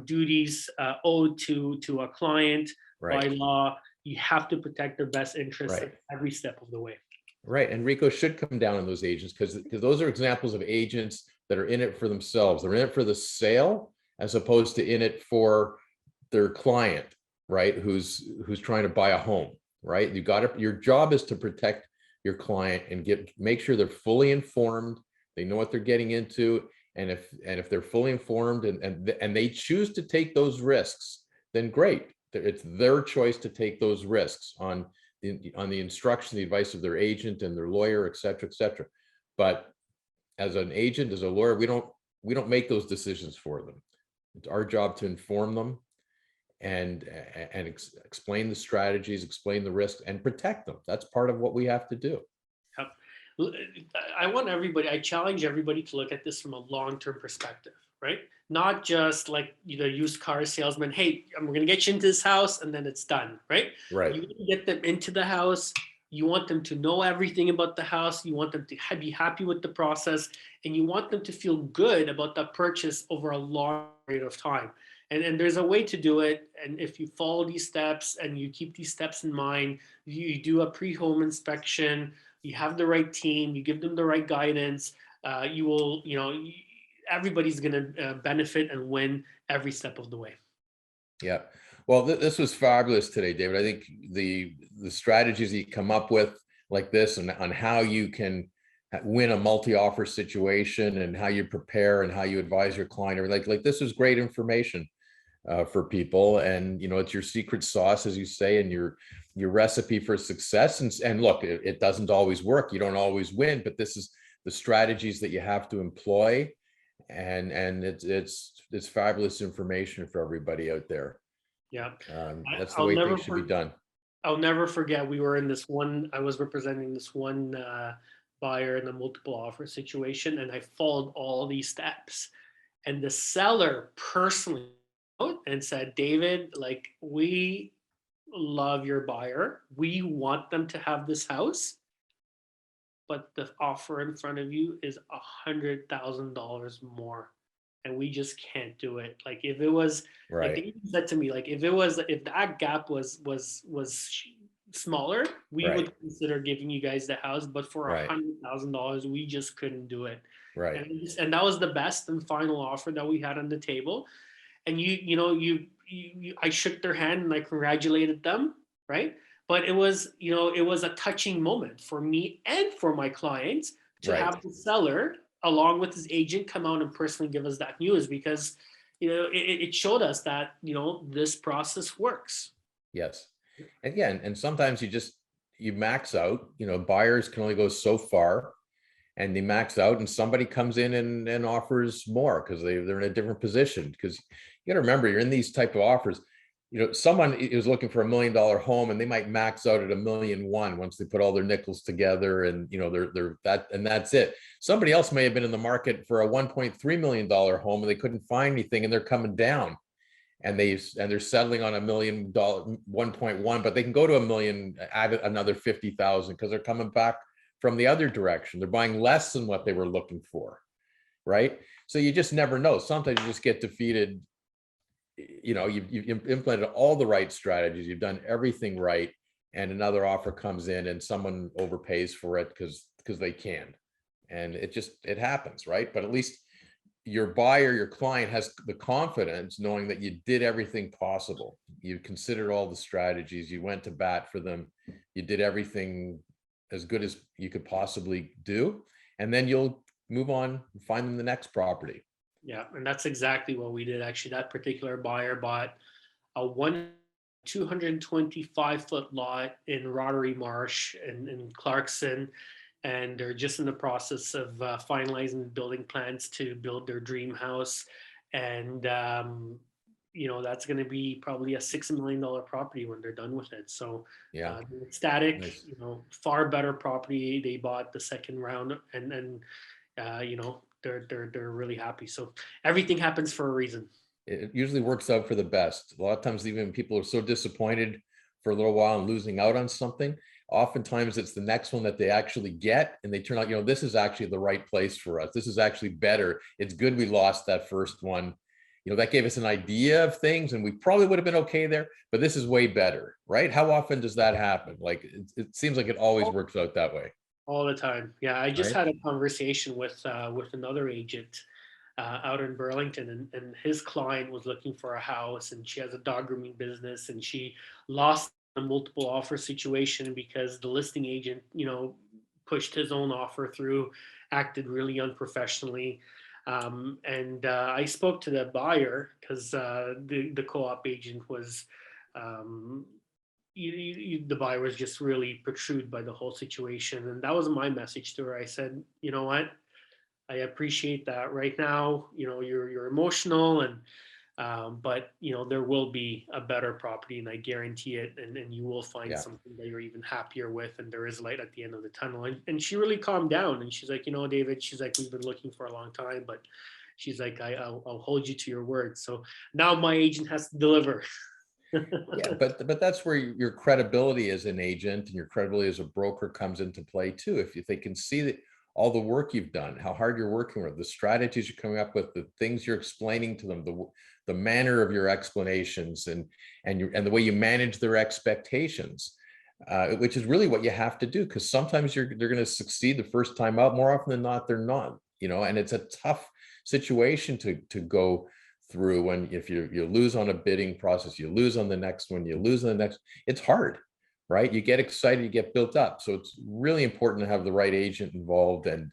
duties owed to a client by law. You have to protect their best interests at every step of the way. Right. And RICO should come down on those agents because those are examples of agents that are in it for themselves. They're in it for the sale as opposed to in it for their client, right? Who's trying to buy a home, right? Your job is to protect your client and make sure they're fully informed. They know what they're getting into. And if they're fully informed and they choose to take those risks, then great. It's their choice to take those risks on the instruction, the advice of their agent and their lawyer, et cetera, But as an agent, as a lawyer, we don't make those decisions for them. It's our job to inform them and explain the strategies, explain the risks, and protect them. That's part of what we have to do. I challenge everybody to look at this from a long-term perspective, right? Not just like, used car salesman, hey, we're going to get you into this house and then it's done, right? Right. You get them into the house. You want them to know everything about the house. You want them to be happy with the process, and you want them to feel good about the purchase over a long period of time. And there's a way to do it. And if you follow these steps and you keep these steps in mind, you do a pre-home inspection, you have the right team, you give them the right guidance, you will, everybody's going to benefit and win every step of the way. Yeah. Well, this was fabulous today, David. I think the strategies that you come up with like this and on how you can win a multi-offer situation and how you prepare and how you advise your client. Or like this is great information for people, and it's your secret sauce, as you say, and your recipe for success. And look, it doesn't always work. You don't always win, but this is the strategies that you have to employ, and it's fabulous information for everybody out there. Yeah, that's the way things should be done. I'll never forget. We were in this one. I was representing this one buyer in a multiple offer situation, and I followed all these steps. And the seller personally and said, David, like, we love your buyer. We want them to have this house, but the offer in front of you is $100,000 more. And we just can't do it. Like, if it was, like Right. they even said to me, like, if that gap was smaller, we Right. would consider giving you guys the house, but for Right. $100,000, we just couldn't do it. Right. And that was the best and final offer that we had on the table. And I shook their hand and I congratulated them, right? But it was a touching moment for me and for my clients to Right. have the seller, along with his agent, come out and personally give us that news, because it showed us that this process works. Yes. Again, and sometimes you max out. Buyers can only go so far, and they max out, and somebody comes in and offers more because they're in a different position. Because you got to remember, you're in these type of offers. Someone is looking for $1 million home, and they might max out at $1.1 million once they put all their nickels together, and they're that, and that's it. Somebody else may have been in the market for a $1.3 million home, and they couldn't find anything, and they're coming down, and they're settling on $1 million, 1.1, but they can go to $1 million, add another 50,000 because they're coming back from the other direction. They're buying less than what they were looking for, right? So you just never know. Sometimes you just get defeated. You've implemented all the right strategies. You've done everything right, and another offer comes in, and someone overpays for it because they can, and it happens, right? But at least your buyer, your client, has the confidence knowing that you did everything possible. You considered all the strategies. You went to bat for them. You did everything as good as you could possibly do, and then you'll move on and find them the next property. Yeah, and that's exactly what we did. Actually, that particular buyer bought a 225-foot lot in Rotary Marsh in Clarkson, and they're just in the process of finalizing the building plans to build their dream house. And that's going to be probably a $6 million property when they're done with it. So Yeah, they're ecstatic. nice. Far better property. They bought the second round, and they're really happy. So everything happens for a reason. It usually works out for the best. A lot of times, even people are so disappointed for a little while and losing out on something, oftentimes it's the next one that they actually get, and they turn out, this is actually the right place for us. This is actually better. It's good we lost that first one. That gave us an idea of things, and we probably would have been okay there, but this is way better, right? How often does that happen? Like, it seems like it always works out that way. All the time. Yeah, I just Right. had a conversation with another agent out in Burlington, and his client was looking for a house, and she has a dog grooming business, and she lost a multiple offer situation because the listing agent, pushed his own offer through, acted really unprofessionally. And I spoke to the buyer because the co-op agent was. The buyer was just really protrude by the whole situation, and that was my message to her. I said, you know what, I appreciate that right now, you're emotional, and but there will be a better property, and I guarantee it, and you will find something that you're even happier with, and there is light at the end of the tunnel. And she really calmed down, and she's like, David, she's like, we've been looking for a long time, but she's like, I'll hold you to your word. So now my agent has to deliver. Yeah, but that's where your credibility as an agent and your credibility as a broker comes into play too. If they can see that all the work you've done, how hard you're working with, the strategies you're coming up with, the things you're explaining to them, the manner of your explanations, and the way you manage their expectations, which is really what you have to do, because sometimes they're going to succeed the first time out. More often than not, they're not. And it's a tough situation to go through if you lose on a bidding process, you lose on the next one, you lose on the next. It's hard, right? You get excited, you get built up. So it's really important to have the right agent involved, and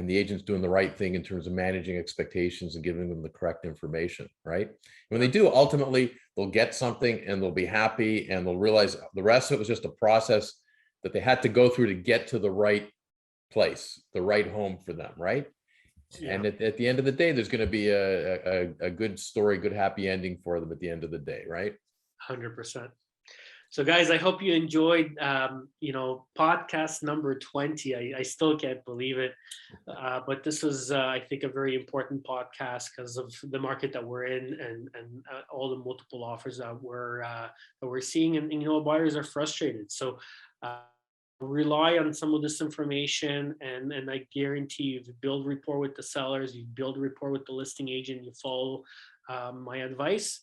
the agent's doing the right thing in terms of managing expectations and giving them the correct information, right? When they do, ultimately, they'll get something and they'll be happy, and they'll realize the rest of it was just a process that they had to go through to get to the right place, the right home for them, right? Yeah. And at the end of the day, there's going to be a good story, good happy ending for them at the end of the day, right? 100%. So guys, I hope you enjoyed, podcast number 20. I still can't believe it. But this was, I think, a very important podcast because of the market that we're in, and all the multiple offers that we're seeing, and buyers are frustrated. So rely on some of this information, and I guarantee you, if you build rapport with the sellers, you build rapport with the listing agent, you follow my advice,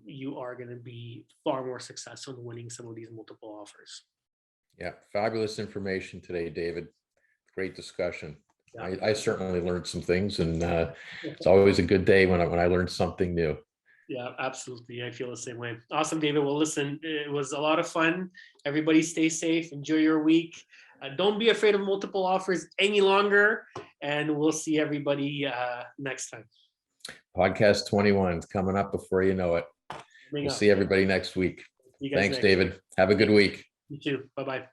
you are going to be far more successful in winning some of these multiple offers. Yeah, fabulous information today, David. Great discussion. Yeah. I certainly learned some things, and it's always a good day when I learn something new. Yeah, absolutely. I feel the same way. Awesome, David. Well, listen, it was a lot of fun. Everybody stay safe. Enjoy your week. Don't be afraid of multiple offers any longer. And we'll see everybody next time. Podcast 21 is coming up before you know it. We'll see everybody next week. Thanks, David. Have a good week. You too. Bye-bye.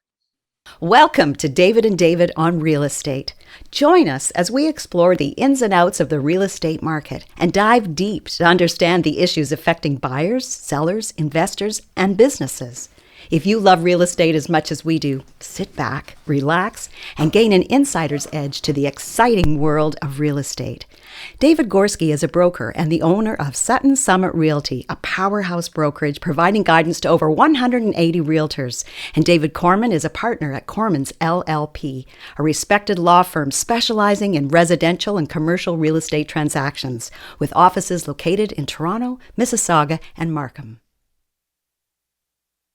Welcome to David and David on Real Estate. Join us as we explore the ins and outs of the real estate market and dive deep to understand the issues affecting buyers, sellers, investors, and businesses. If you love real estate as much as we do, sit back, relax, and gain an insider's edge to the exciting world of real estate. David Gorski is a broker and the owner of Sutton Summit Realty, a powerhouse brokerage providing guidance to over 180 realtors. And David Korman is a partner at Kormans LLP, a respected law firm specializing in residential and commercial real estate transactions, with offices located in Toronto, Mississauga, and Markham.